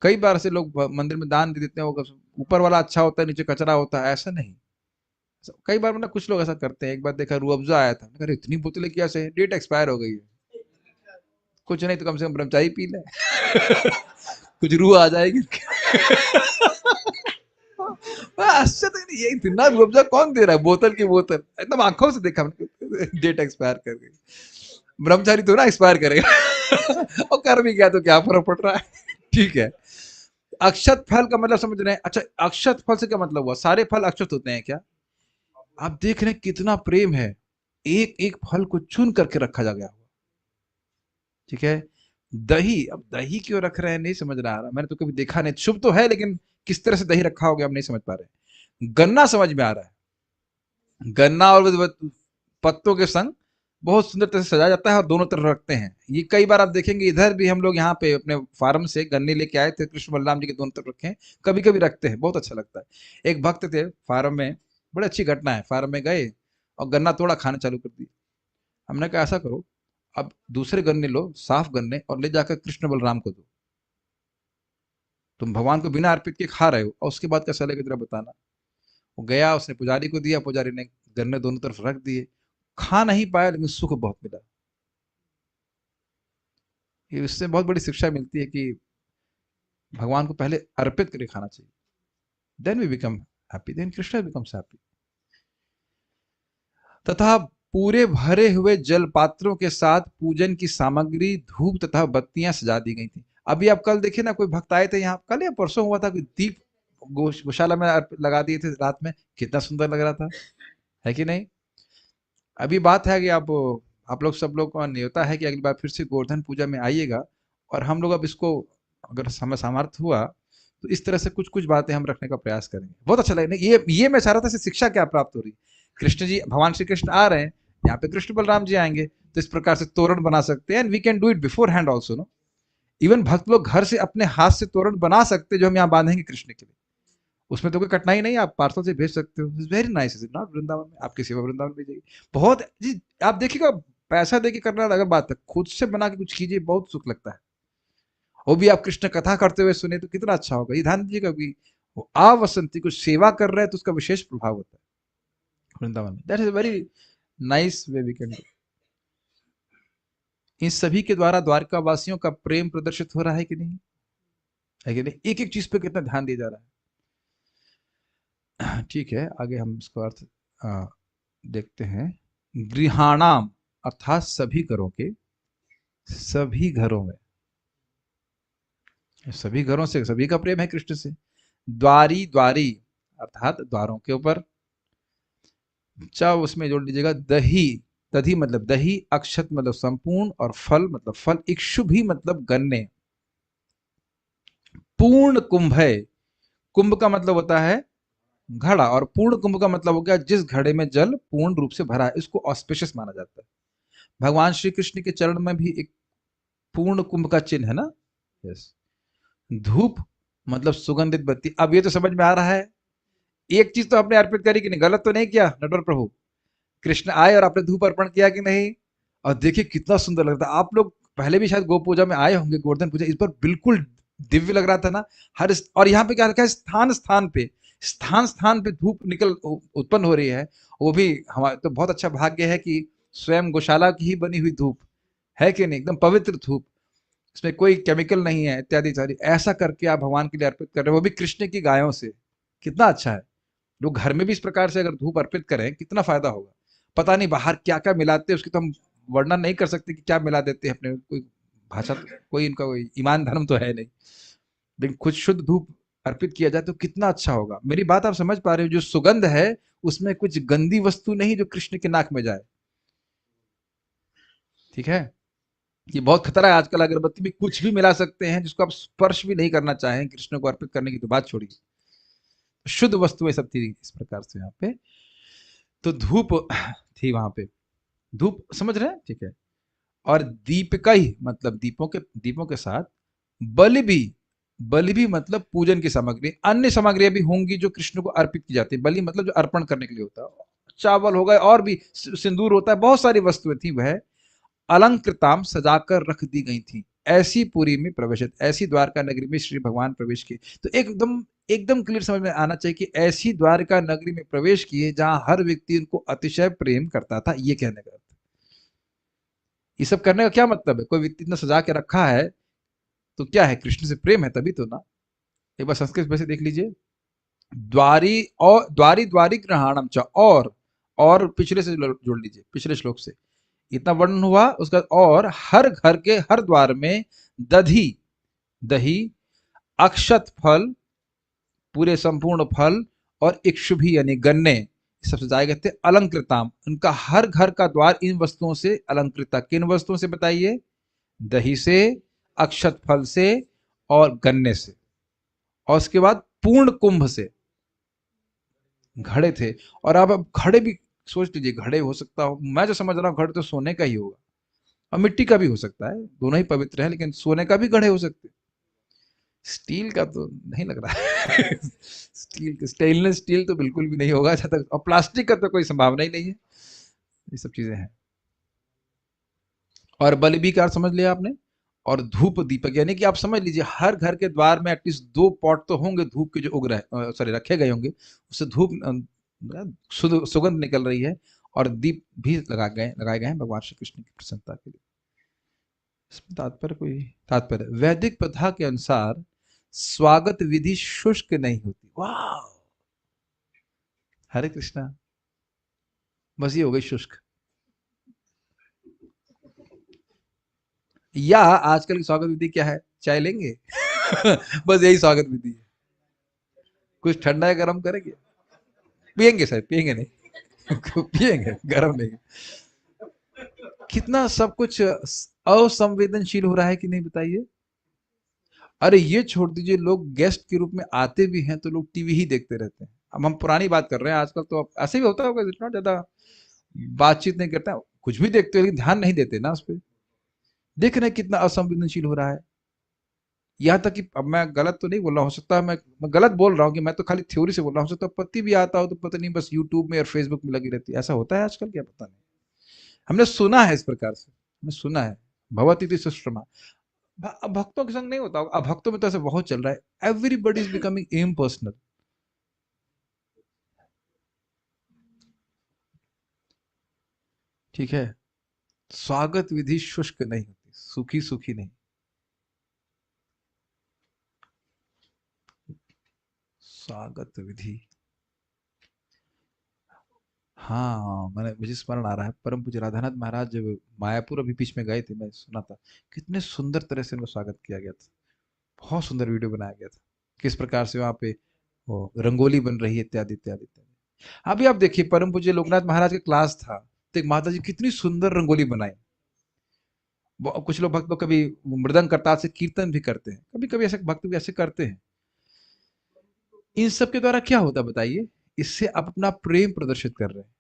कई बार से लोग मंदिर में दान दे देते हैं, वो ऊपर वाला अच्छा होता है, नीचे कचरा होता है, ऐसा नहीं। कई बार मतलब कुछ लोग ऐसा करते हैं। एक बार देखा, रूह अफ़ज़ा आया था, मैंने कहा इतनी बोतलें क्या से, डेट एक्सपायर हो गई है। कुछ नहीं तो कम से कम ब्रह्मचारी पी ले। कुछ रूह आ जाएगी। आश्चर्य नहीं, ये इतना रूह अफ़ज़ा कौन दे रहा है, बोतल की बोतल, एकदम आंखों से देखा, डेट एक्सपायर कर गई। ब्रह्मचारी तो ना एक्सपायर करेगा। और कर भी गया तो क्या फर्क पड़ रहा है। ठीक है। अक्षत फल का मतलब समझ रहे हैं? अच्छा, अक्षत फल से क्या मतलब हुआ? सारे फल अक्षत होते हैं क्या? आप देख रहे हैं कितना प्रेम है, एक एक फल को चुन करके रखा जा गया। ठीक है। दही, अब दही क्यों रख रहे हैं नहीं समझ रहा, मैंने तो कभी देखा नहीं, शुभ तो है लेकिन किस तरह से दही रखा हो गया हम नहीं समझ पा रहे। गन्ना समझ में आ रहा है, गन्ना और पत्तों के संग बहुत सुंदर तरह से सजाया जाता है और दोनों तरफ रखते हैं। ये कई बार आप देखेंगे, इधर भी हम लोग यहाँ पे अपने फार्म से गन्ने लेके आए थे, कृष्ण बलराम जी के दोनों तरफ रखे हैं, कभी कभी रखते हैं, बहुत अच्छा लगता है। एक भक्त थे फार्म में, बड़ी अच्छी घटना है, फार्म में गए और गन्ना तोड़ा, खाना चालू कर दी। हमने कहा ऐसा करो, अब दूसरे गन्ने लो, साफ गन्ने, और ले जाकर कृष्ण बलराम को दो। तुम भगवान को बिना अर्पित के खा रहे हो, और उसके बाद कैसा लगे जरा बताना। वो गया, उसने पुजारी को दिया, पुजारी ने गन्ने दोनों तरफ रख दिए। खा नहीं पाया लेकिन सुख बहुत मिला। ये इससे बहुत बड़ी शिक्षा मिलती है कि भगवान को पहले अर्पित करके खाना चाहिए, then we become happy, then Krishna becomes happy. तथा पूरे भरे हुए जल पात्रों के साथ पूजन की सामग्री, धूप तथा बत्तियां सजा दी गई थी। अभी आप कल देखिए ना, कोई भक्त आए थे यहाँ, कल या परसों हुआ था कि दीप गौशाला में लगा दिए थे रात में, कितना सुंदर लग रहा था, है कि नहीं? अभी बात है कि आप लोग सब लोग का न्योता है कि अगली बार फिर से गोवर्धन पूजा में आइएगा, और हम लोग अब इसको, अगर समय सामर्थ्य हुआ तो इस तरह से कुछ कुछ बातें हम रखने का प्रयास करेंगे। बहुत अच्छा लगेगा। ये मैं चाह रहा था, इससे शिक्षा क्या प्राप्त हो रही। कृष्ण जी, भगवान श्री कृष्ण आ रहे हैं, यहाँ पे कृष्ण बलराम जी आएंगे, तो इस प्रकार से तोरण बना सकते हैं, and we can do it beforehand also, no. Even भक्त लोग घर से अपने हाथ से तोरण बना सकते जो हम यहाँ बांधेंगे कृष्ण के लिए, उसमें तो कोई कठिनाई नहीं, आप पार्सल से भेज सकते हो। It's very nice, is not? Vrindavan में आपकी सेवा वृंदावन भेजेगी, बहुत जी। आप देखिएगा, पैसा देके करना अलग बात है, खुद से बना के कुछ कीजिए, बहुत सुख लगता है। वो भी आप कृष्ण कथा करते हुए सुने तो कितना अच्छा होगा। ये ध्यान दीजिएगा कि वो आ वसंती को सेवा कर रहे हैं तो उसका विशेष प्रभाव होता है वृंदावन में। That is very nice way we can do. इन सभी के द्वारा द्वारका वासियों का प्रेम प्रदर्शित हो रहा है कि नहीं, है कि नहीं? एक एक चीज पे कितना ध्यान दिया जा रहा है। ठीक है, आगे हम इसको अर्थ देखते हैं। गृहाणाम अर्थात सभी घरों के, सभी घरों में, सभी घरों से सभी का प्रेम है कृष्ण से। द्वारी द्वारी अर्थात द्वारों के ऊपर, चा उसमें जोड़ लीजिएगा दही, दधी मतलब दही, अक्षत मतलब संपूर्ण, और फल मतलब फल, इक्षुभि मतलब गन्ने। पूर्ण कुंभ है, कुंभ का मतलब होता है घड़ा, और पूर्ण कुंभ का मतलब हो गया जिस घड़े में जल पूर्ण रूप से भरा है, इसको ऑस्पिशियस माना जाता है। भगवान श्री कृष्ण के चरण में भी एक पूर्ण कुंभ का चिन्ह है ना। यस। धूप मतलब सुगंधित बत्ती। अब ये तो समझ में आ रहा है, एक चीज तो आपने अर्पित करी कि नहीं, गलत तो नहीं किया नटवर प्रभु? कृष्ण आए और आपने धूप अर्पण किया कि नहीं? और देखिए कितना सुंदर लगता है। आप लोग पहले भी शायद गो पूजा में आए होंगे, गोवर्धन पूजा, इस पर बिल्कुल दिव्य लग रहा था ना। और यहाँ पे क्या रखा है, स्थान स्थान पे, स्थान स्थान पे धूप निकल उत्पन्न हो रही है। वो भी हमारे तो बहुत अच्छा भाग्य है कि स्वयं गौशाला की ही बनी हुई धूप है कि नहीं, एकदम पवित्र धूप, इसमें कोई केमिकल नहीं है इत्यादि सारी। ऐसा करके आप भगवान के लिए अर्पित कर रहे हो, वो भी कृष्ण की गायों से, कितना अच्छा है। लोग घर में भी इस प्रकार से अगर धूप अर्पित करें कितना फायदा होगा। पता नहीं बाहर क्या क्या मिलाते हैं, उसकी तो हम वर्णन नहीं कर सकते कि क्या मिला देते हैं अपने, कोई भाषा कोई इनका कोई ईमान धर्म तो है नहीं। लेकिन खुद शुद्ध धूप अर्पित किया जाए तो कितना अच्छा होगा। मेरी बात आप समझ पा रहे हो? जो सुगंध है उसमें कुछ गंदी वस्तु नहीं जो कृष्ण के नाक में जाए, ठीक है? ये बहुत खतरा है, आजकल अगरबत्ती में कुछ भी मिला सकते हैं जिसको आप स्पर्श भी नहीं करना चाहें, कृष्ण को अर्पित करने की तो बात छोड़िए। शुद्ध वस्तुएं सब थी इस प्रकार से यहाँ पे। तो धूप थी वहां पे, धूप समझ रहे हैं, ठीक है। और दीपकई मतलब दीपों के साथ बलि भी, बलि भी मतलब पूजन की सामग्री, अन्य सामग्रियां भी होंगी जो कृष्ण को अर्पित की जाती है। बलि मतलब जो अर्पण करने के लिए होता है, चावल हो गए और भी सिंदूर होता है, बहुत सारी वस्तुएं थी। वह अलंकृताम सजाकर रख दी गई थी। ऐसी पुरी में प्रवेशित, ऐसी द्वारका नगरी में श्री भगवान प्रवेश किए। तो एकदम एकदम क्लियर समझ में आना चाहिए कि ऐसी द्वारका नगरी में प्रवेश किए जहां हर व्यक्ति उनको अतिशय प्रेम करता था, ये कहने का। ये सब करने का क्या मतलब है? कोई व्यक्ति इतना सजा के रखा है तो क्या है, कृष्ण से प्रेम है तभी तो ना। एक बार संस्कृत में से देख लीजिए। द्वारी और द्वारी द्वारी ग्रहणम च, और पिछले से जोड़ लीजिए, पिछले श्लोक से इतना वर्णन हुआ उसका। और हर घर के हर द्वार में दधी दही, अक्षत फल पूरे संपूर्ण फल, और इक्षुभी यानी गन्ने सब सजाए गए थे। अलंकृताम उनका हर घर का द्वार इन वस्तुओं से अलंकृत था। किन वस्तुओं से बताइए? दही से, अक्षत फल से, और गन्ने से। और उसके बाद पूर्ण कुंभ से घड़े थे। और अब घड़े भी सोच लीजिए, घड़े हो सकता हो, मैं जो समझ रहा हूँ घड़े तो सोने का ही होगा, और मिट्टी का भी हो सकता है, दोनों ही पवित्र है, लेकिन सोने का भी घड़े हो सकते हैं। स्टील का तो नहीं लग रहा है। स्टील, स्टेनलेस स्टील तो बिल्कुल भी नहीं होगा जहां तक, और प्लास्टिक का तो कोई संभावना ही नहीं है। ये सब चीजें हैं। और बलि भी कार समझ लिया आपने। और धूप दीपक यानी कि आप समझ लीजिए हर घर के द्वार में एटलीस्ट 2 पॉट तो होंगे धूप के, जो उग रहे, सॉरी रखे गए होंगे, उससे धूप सुगंध निकल रही है। और दीप भी लगाए गए हैं भगवान श्री कृष्ण की प्रसन्नता के लिए। इसमें तात्पर्य वैदिक प्रथा के अनुसार स्वागत विधि शुष्क नहीं होती। वाह, हरे कृष्णा, बस ये हो गई शुष्क। या आजकल की स्वागत विधि क्या है, चाय लेंगे? बस यही स्वागत विधि है। कुछ ठंडा या गर्म करेंगे, पियेंगे सर, पियेंगे नहीं। पियेंगे, गर्म नहीं। कितना सब कुछ असंवेदनशील हो रहा है कि नहीं, बताइए। अरे ये छोड़ दीजिए, लोग गेस्ट के रूप में आते भी हैं तो लोग टीवी ही देखते रहते हैं। अब हम पुरानी बात कर रहे हैं, आजकल तो ऐसे भी होता होगा, इतना ज्यादा बातचीत नहीं करता, कुछ भी देखते हो लेकिन ध्यान नहीं देते ना उस पर। देख रहे हैं कितना असंवेदनशील हो रहा है। यहाँ तक कि अब मैं गलत तो नहीं बोल रहा हूँ, हो सकता है मैं गलत बोल रहा हूँ कि मैं तो खाली थ्योरी से बोल रहा हूँ, हो सकता है पति भी आता हो तो पता नहीं बस यूट्यूब में और फेसबुक में लगी रहती है, ऐसा होता है आजकल, क्या पता नहीं। हमने सुना है इस प्रकार से, हमने सुना है। भवती थी सुश्रमा। अब भक्तों के संग नहीं होता होगा, अब भक्तों में तो ऐसा बहुत चल रहा है, एवरीबडी इज बिकमिंग इम्पर्सनल। ठीक है। स्वागत विधि शुष्क नहीं होती, सूखी सूखी नहीं। स्वागत विधि, हाँ, मैंने मुझे स्मरण आ रहा है, परम पूज्य राधानाथ महाराज जब मायापुर अभी बीच में गए थे, मैं सुना था कितने सुंदर तरह से उनका स्वागत किया गया था। बहुत सुंदर वीडियो बनाया गया था, किस प्रकार से वहाँ पे वो रंगोली बन रही है, इत्यादि इत्यादि इत्यादि। अभी आप देखिए परम पूज्य लोकनाथ महाराज का क्लास था, तो एक माता जी कितनी सुंदर रंगोली बनाई। कुछ लोग भक्त लोग कभी मृदंग करताल से कीर्तन भी करते हैं, कभी कभी ऐसे भक्त भी ऐसे करते हैं। इन सब के द्वारा क्या होता है बताइए? इससे आप अपना प्रेम प्रदर्शित कर रहे हैं।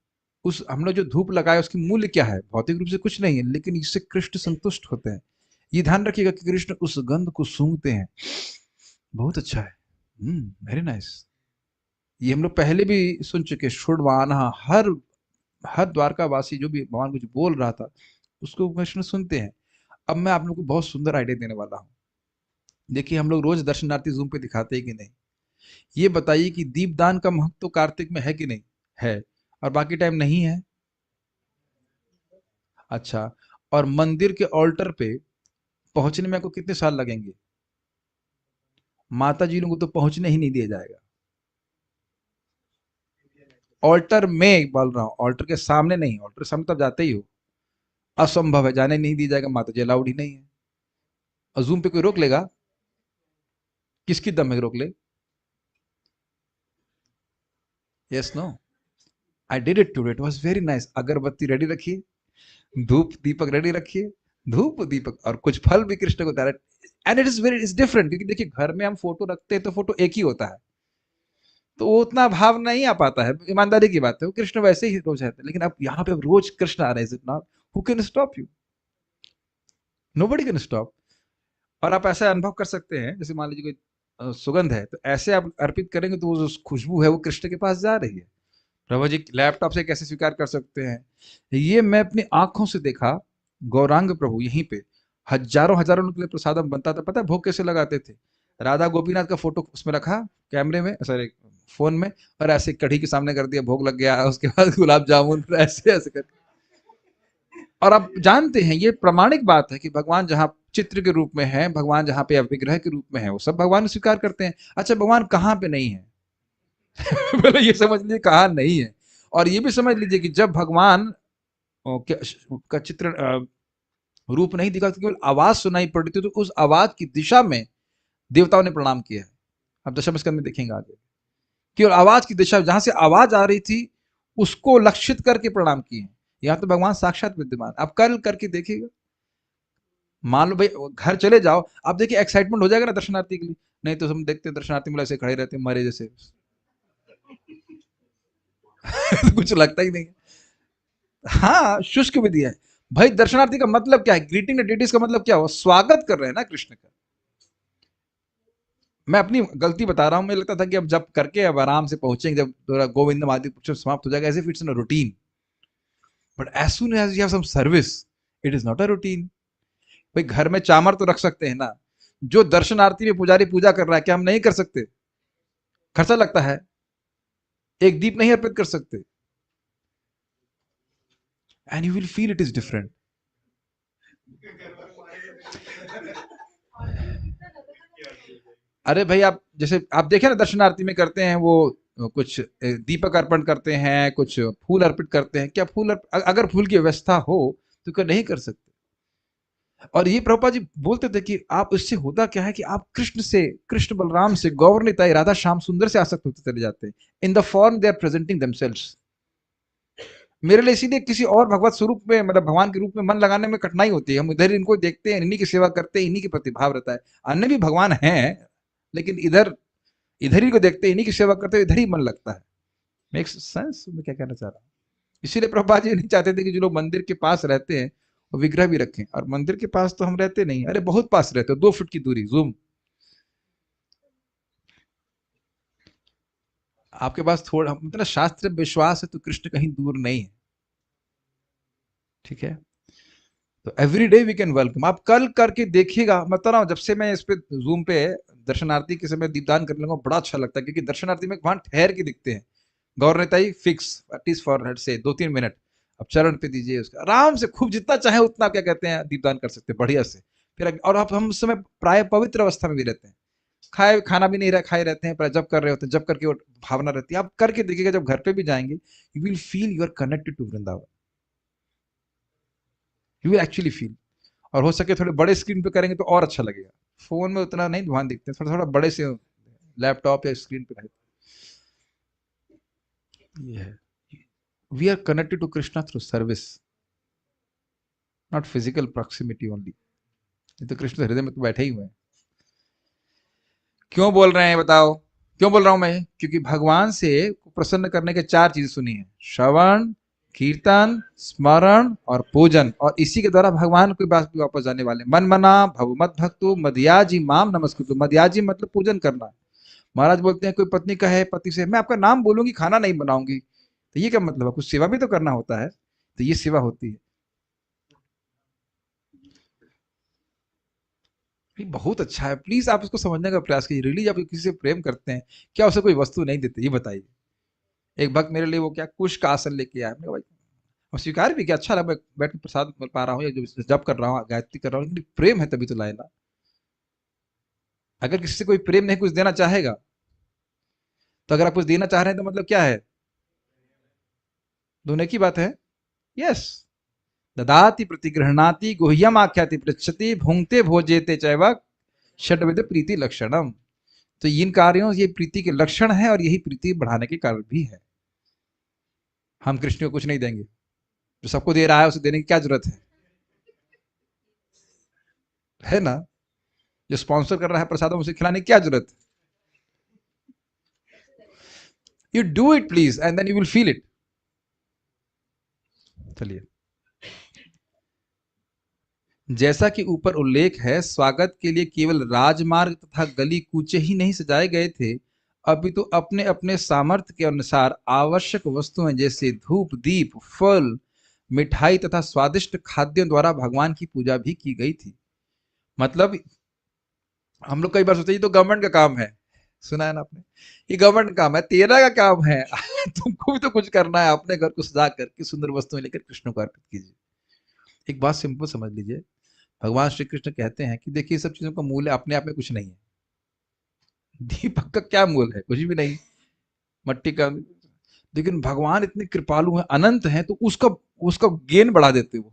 उस हमने जो धूप लगाया उसकी मूल्य क्या है? भौतिक रूप से कुछ नहीं है, लेकिन इससे कृष्ण संतुष्ट होते हैं। ये ध्यान रखिएगा कि कृष्ण उस गंध को सूंघते हैं। बहुत अच्छा है। Very nice. ये हम लोग पहले भी सुन चुके, शुणवान, हर हर द्वारकावासी जो भी भगवान कुछ बोल रहा था उसको कृष्ण सुनते हैं। अब मैं आप लोग को बहुत सुंदर आइडिया देने वाला हूँ। देखिए हम लोग रोज दर्शनार्थी जूम पे दिखाते हैं कि नहीं? ये बताइए कि दीपदान का महत्व तो कार्तिक में है कि नहीं? है। और बाकी टाइम नहीं है? अच्छा। और मंदिर के ऑल्टर पे पहुंचने में आपको कितने साल लगेंगे? माता जी लोगों को तो पहुंचने ही नहीं दिया जाएगा। ऑल्टर में बोल रहा हूँ, ऑल्टर के सामने नहीं, ऑल्टर के सामने तब जाते ही हो। असंभव है, जाने नहीं दिया जाएगा, माता जी अलाउड ही नहीं है। और जूम पे कोई रोक लेगा? किसकी दम है रोक ले? Yes no? I did it today, it was very nice. अगरबत्ती रेडी रखिए, धूप दीपक रेडी रखिए, धूप दीपक और कुछ फल भी कृष्ण को direct. And it is very is different, क्योंकि देखिए घर में हम फोटो रखते हैं तो फोटो एक ही होता है, तो वो उतना भाव नहीं आ पाता है, ईमानदारी की बात है। वो कृष्ण वैसे ही रोज रहते हैं, लेकिन अब यहाँ पे अब रोज कृष्ण आ रहे हैं, is it not? Who can stop you? Nobody can stop. और आप ऐसा अनुभव कर सकते हैं, जैसे मान लीजिए कोई सुगंध है, तो ऐसे आप अर्पित करेंगे तो वो जो खुशबू है वो कृष्ण के पास जा रही है। प्रभु जी लैपटॉप से कैसे स्वीकार कर सकते हैं? ये मैं अपनी आंखों से देखा। गौरांग प्रभु यहीं पे हजारों हजारों के लिए प्रसादम बनता था, पता है भोग कैसे लगाते थे? राधा गोपीनाथ का फोटो उसमें रखा, कैमरे में, सॉरी फोन में, और ऐसे कढ़ी के सामने कर दिया, भोग लग गया, उसके बाद गुलाब जामुन, फिर ऐसे ऐसे कर। और आप जानते हैं ये प्रमाणिक बात है कि भगवान जहाँ चित्र के रूप में है, भगवान जहाँ पे विग्रह के रूप में है, वो सब भगवान स्वीकार करते हैं। अच्छा, भगवान कहाँ पे नहीं है? पहले ये समझ लीजिए कहाँ नहीं है। और ये भी समझ लीजिए कि जब भगवान का चित्र रूप नहीं दिखा, तो केवल आवाज सुनाई पड़ी थी, तो उस आवाज की दिशा में देवताओं ने प्रणाम किया है। अब दशम स्कंद में देखेंगे आगे, केवल आवाज की दिशा, जहां से आवाज आ रही थी उसको लक्षित करके प्रणाम किए हैं। यहाँ तो भगवान साक्षात विद्यमान। आप कल करके देखिएगा। मान लो भाई घर चले जाओ, आप देखिए एक्साइटमेंट हो जाएगा ना दर्शनार्थी के लिए। नहीं तो हम देखते हैं दर्शनार्थी मतलब ऐसे खड़े रहते हैं मरे जैसे। कुछ लगता ही नहीं। हाँ, शुष्क विधि है। भाई दर्शनार्थी का मतलब क्या है? ग्रीटिंग द डेटीज का मतलब क्या हुआ? स्वागत कर रहे हैं ना कृष्ण का। मैं अपनी गलती बता रहा हूं, मुझे लगता था कि अब जब करके अब आराम से पहुंचेंगे, जब थोड़ा गोविंदम आदि समाप्त हो जाएगा, ऐसे fits in routine. But as soon as you have some service, it is not a routine. भाई घर में चामर तो रख सकते हैं ना। जो दर्शनार्थी में पुजारी पूजा कर रहा है, क्या हम नहीं कर सकते? खर्चा लगता है, एक दीप नहीं अर्पित कर सकते? And you will feel it is different. अरे भाई आप जैसे आप देखे ना दर्शनार्थी में करते हैं वो कुछ दीपक अर्पण करते हैं, कुछ फूल अर्पित करते हैं। क्या अगर फूल की व्यवस्था हो तो क्या नहीं कर सकते? और ये प्रभुपाद जी बोलते थे कि आप इससे होता क्या है कि आप कृष्ण से, कृष्ण बलराम से, गौर निताई, राधा श्याम सुंदर से आसक्त होते चले जाते हैं। In the form they are presenting themselves. मेरे लिए इसीलिए किसी और भगवत स्वरूप में, मतलब भगवान के रूप में मन लगाने में कठिनाई होती है। हम इधर इनको देखते हैं, इन्हीं की सेवा करते हैं, इन्हीं के प्रति भाव रहता है। अन्य भी भगवान हैं, लेकिन इधर इधर ही को देखते हैं, इन्हीं की सेवा करते हैं, इधर ही मन लगता है। मेक्स सेंस मैं क्या कहना चाह रहा हूँ? इसीलिए प्रभुपाद जी नहीं चाहते थे कि जो लोग मंदिर के पास रहते हैं वो विग्रह भी रखें। और मंदिर के पास तो हम रहते नहीं, अरे बहुत पास रहते हो, 2 फुट की दूरी, जूम। आपके पास थोड़ा मतलब शास्त्र विश्वास है तो कृष्ण कहीं दूर नहीं है, ठीक है। तो every day we can welcome. आप कल करके देखिएगा, मैं बता रहा हूँ, जब से मैं इस पे जूम पे दर्शनार्थी के समय दीपदान करने लगा बड़ा अच्छा लगता है, क्योंकि दर्शनार्थी में वहां ठहर के दिखते हैं। गौर नेता ही फिक्स एटलीस्ट फॉर से 2-3 मिनट अब चरण पे दीजिए उसका, आराम से खूब जितना चाहे उतना क्या कहते हैं दीपदान कर सकते हैं बढ़िया से। फिर और आप हम उस समय प्राय पवित्र अवस्था में भी रहते हैं, खाए खाना भी नहीं रहा खाए रहते हैं, पर जब कर रहे होते हैं, जब करके वो भावना रहती है। आप करके देखिएगा, जब घर पे भी जाएंगे you will feel you are connected to Vrindavan, you will actually feel. और हो सके थोड़े बड़े स्क्रीन पे करेंगे तो और अच्छा लगेगा, फोन में उतना नहीं ध्यान दिखते, थोड़ा थोड़ा बड़े से लैपटॉप या स्क्रीन पे रहे। ये है, we are connected to Krishna through service, not physical proximity only. ये तो कृष्ण हृदय में तो बैठे ही हुए हैं। क्यों बोल रहे हैं बताओ, क्यों बोल रहा हूं मैं? क्योंकि भगवान से प्रसन्न करने के 4 चीजें सुनी है, श्रवण, कीर्तन, स्मरण और पूजन, और इसी के द्वारा भगवान के पास भी वापस जाने वाले। मन मना भवमत भक्तु मदयाजी माम नमस्कृतु। मदयाजी मतलब पूजन करना। महाराज बोलते हैं कोई पत्नी कहे पति से मैं आपका नाम बोलूंगी खाना नहीं बनाऊंगी, तो ये क्या मतलब है? कुछ सेवा भी तो करना होता है, तो ये सेवा होती है। ये बहुत अच्छा है, प्लीज आप इसको समझने का प्रयास कीजिए। रियली आप किसी से प्रेम करते हैं, क्या उसे कोई वस्तु नहीं देते? ये बताइए। एक भक्त मेरे लिए वो क्या कुश का आसन लेके आया, मैंने कहा भाई, और स्वीकार भी किया, अच्छा लगा, मैं बैठ के प्रसाद मिल पा रहा हूँ या जो जब कर रहा हूँ गायत्री कर रहा हूँ, लेकिन प्रेम है तभी तो लाए ना। अगर किसी से कोई प्रेम नहीं कुछ देना चाहेगा, तो अगर आप कुछ देना चाह रहे हैं तो मतलब क्या है? दोनों की बात है। यस, ददाति प्रतिगृहणाति गुह्यम आख्याति पृच्छति भुंक्ते भोजेते चैव षड्विध प्रीति लक्षणम। तो इन कार्यों ये प्रीति के लक्षण है, और यही प्रीति बढ़ाने के कारण भी है। हम कृष्ण को कुछ नहीं देंगे, जो सबको दे रहा है उसे देने की क्या जरूरत है ना? जो स्पॉन्सर कर रहा है प्रसादम उसे खिलाने की क्या जरूरत है? You do it please and then you will feel it. चलिए, जैसा कि ऊपर उल्लेख है, स्वागत के लिए केवल राजमार्ग तथा गली कूचे ही नहीं सजाए गए थे, अभी तो अपने अपने सामर्थ्य के अनुसार आवश्यक वस्तुएं जैसे धूप दीप फल मिठाई तथा स्वादिष्ट खाद्यों द्वारा भगवान की पूजा भी की गई थी। मतलब हम लोग कई बार सोचते हैं ये तो गवर्नमेंट का काम है, सुना है ना आपने, ये गवर्नमेंट का काम है, तेरा का काम है तुमको भी तो कुछ करना है, अपने घर को सजा करके सुंदर वस्तुएं लेकर कृष्ण को अर्पित कीजिए। एक बात सिंपल समझ लीजिए, भगवान श्री कृष्ण कहते हैं कि देखिए सब चीजों का मूल्य अपने आप में कुछ नहीं है। दीपक का क्या मूल्य है? कुछ भी नहीं, मट्टी का। लेकिन भगवान इतने कृपालु हैं, अनंत हैं, तो उसका उसका गेन बढ़ा देते वो।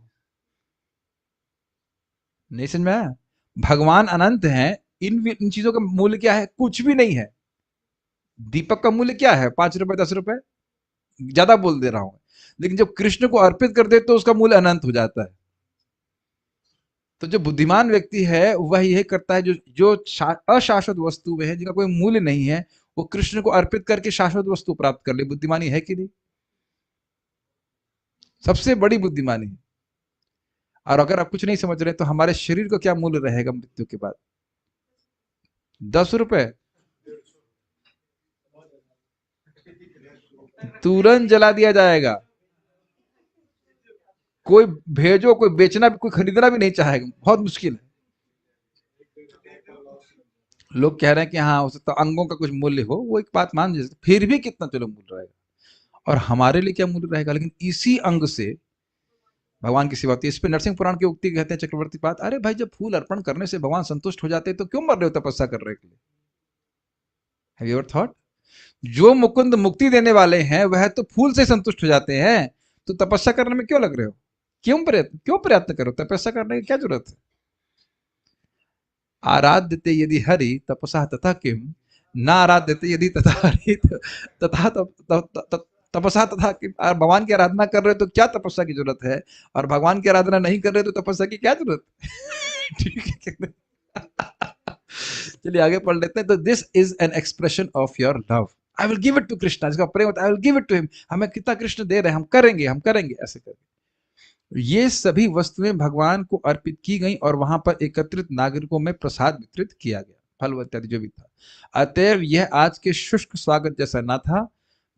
नहीं समझ में आया? भगवान अनंत हैं, इन चीजों का मूल्य क्या है? कुछ भी नहीं है। दीपक का मूल्य क्या है? 5 रुपए 10 रुपए, ज्यादा बोल दे रहा हूं, लेकिन जब कृष्ण को अर्पित कर दे तो उसका मूल्य अनंत हो जाता है। तो जो बुद्धिमान व्यक्ति है वह यही करता है, जो जो अशाश्वत वस्तु में है जिनका कोई मूल्य नहीं है, वो कृष्ण को अर्पित करके शाश्वत वस्तु प्राप्त कर ले। बुद्धिमानी है कि नहीं? सबसे बड़ी बुद्धिमानी है। और अगर आप कुछ नहीं समझ रहे तो हमारे शरीर का क्या मूल्य रहेगा मृत्यु के बाद? 10 रुपए तुरंत जला दिया जाएगा। कोई भेजो, कोई बेचना भी, कोई खरीदना भी नहीं चाहेगा, बहुत मुश्किल है। लोग कह रहे हैं कि हाँ हो सकता अंगों का कुछ मूल्य हो, वो एक बात मान लीजिए, फिर भी कितना चलो मूल्य रहेगा, और हमारे लिए क्या मूल्य रहेगा? लेकिन इसी अंग से भगवान की सेवा होती है। इस पे नरसिंह पुराण की उक्ति कहते हैं चक्रवर्ती पाद, अरे भाई जब फूल अर्पण करने से भगवान संतुष्ट हो जाते हैं तो क्यों मर रहे हो तपस्या कर रहे के लिए? Have you ever thought? जो मुकुंद मुक्ति देने वाले हैं वह तो फूल से संतुष्ट हो जाते हैं, तो तपस्या करने में क्यों लग रहे हो? क्यों प्रयत्न करो? तपस्या करने की क्या जरूरत है? आराध्यते यदि हरि तपसा तथा किम, ना आराध्यते यदि तथा हरि तथा तपसा तथा किम। भगवान की आराधना कर रहे हो तो क्या तपस्या की जरूरत है, और भगवान की आराधना नहीं कर रहे तो तपस्या की क्या जरूरत है? ठीक है। चलिए आगे पढ़ लेते हैं। तो this is an expression of your love, I will give it to Krishna. जिसका प्रेम होता है I will give it to him, हमें कितना कृष्ण दे रहे हैं, हम करेंगे ऐसे करके। ये सभी वस्तुएं भगवान को अर्पित की गई और वहां पर एकत्रित नागरिकों में प्रसाद वितरित किया गया। फल इत्यादि जो भी था। अतएव यह आज के शुष्क स्वागत जैसा न था।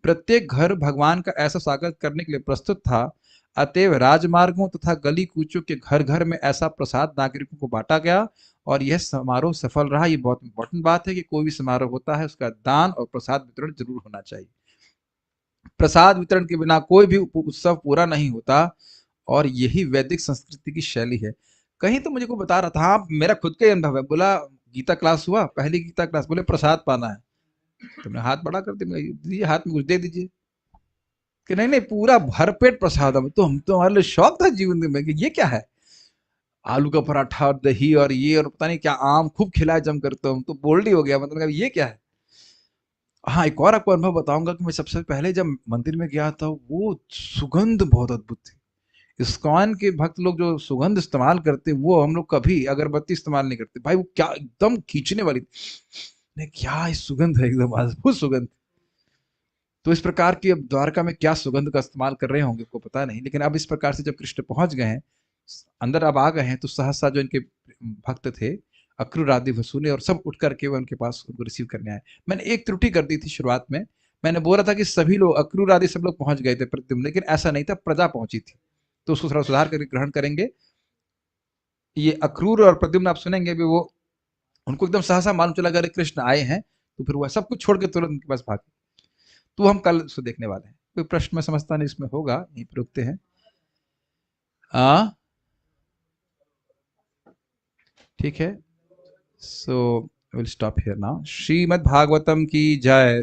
प्रत्येक घर भगवान का ऐसा स्वागत करने के लिए प्रस्तुत था। अतएव राजमार्गों तथा गली कूचों के घर घर में ऐसा प्रसाद नागरिकों को बांटा गया और यह समारोह सफल रहा। ये बहुत इंपॉर्टेंट बात है कि कोई भी समारोह होता है उसका दान और प्रसाद वितरण जरूर होना चाहिए। प्रसाद वितरण के बिना कोई भी उत्सव पूरा नहीं होता और यही वैदिक संस्कृति की शैली है। कहीं तो मुझे को बता रहा था, हाँ मेरा खुद का ही अनुभव है, बोला गीता क्लास हुआ, पहली गीता क्लास, बोले प्रसाद पाना है। तुमने हाथ बड़ा कर दिया, दीजिए हाथ में कुछ दे दीजिए, कि नहीं नहीं पूरा भरपेट प्रसाद। अब तो हम तो हमारे लिए शौक था जीवन में कि ये क्या है, आलू का पराठा और दही और ये और पता नहीं क्या आम खूब खिलाए जम कर, तो हम तो बोल्ड ही हो गया, मतलब ये क्या है। हाँ, एक और आपको अनुभव बताऊंगा कि मैं सबसे पहले जब मंदिर में गया था, वो सुगंध बहुत अद्भुत थी। इस्कॉन के भक्त लोग जो सुगंध इस्तेमाल करते, वो हम लोग कभी अगरबत्ती इस्तेमाल नहीं करते भाई। वो क्या एकदम खींचने वाली थी। नहीं क्या इस सुगंध है, एकदम अद्भुत सुगंध। तो इस प्रकार की अब द्वारका में क्या सुगंध का इस्तेमाल कर रहे होंगे को पता नहीं, लेकिन अब इस प्रकार से जब कृष्ण पहुंच गए हैं, अंदर अब आ गए हैं, तो सहसा जो इनके भक्त थे अक्रूर आदि वसूले और सब उठ करके वो उनके पास उनको रिसीव करने आए। मैंने एक त्रुटि कर दी थी शुरुआत में, मैंने बोला था कि सभी लोग अक्रूर आदि सब लोग पहुंच गए थे प्रद्युम्न, लेकिन ऐसा नहीं था, प्रजा पहुंची थी। तो उसको थोड़ा सुधार करके ग्रहण करेंगे। ये अक्रूर और प्रद्युम्न आप सुनेंगे भी, वो उनको एकदम सहसा मालूम चला अरे कृष्ण आए हैं, तो फिर वह सब कुछ छोड़ के तुरंत उनके पास भागे। तो हम कल उसको देखने वाले हैं। कोई प्रश्न मैं समझता नहीं इसमें होगा, यहीं पर रुकते हैं। ठीक है, so will stop here now. Shrimad Bhagavatam की जय।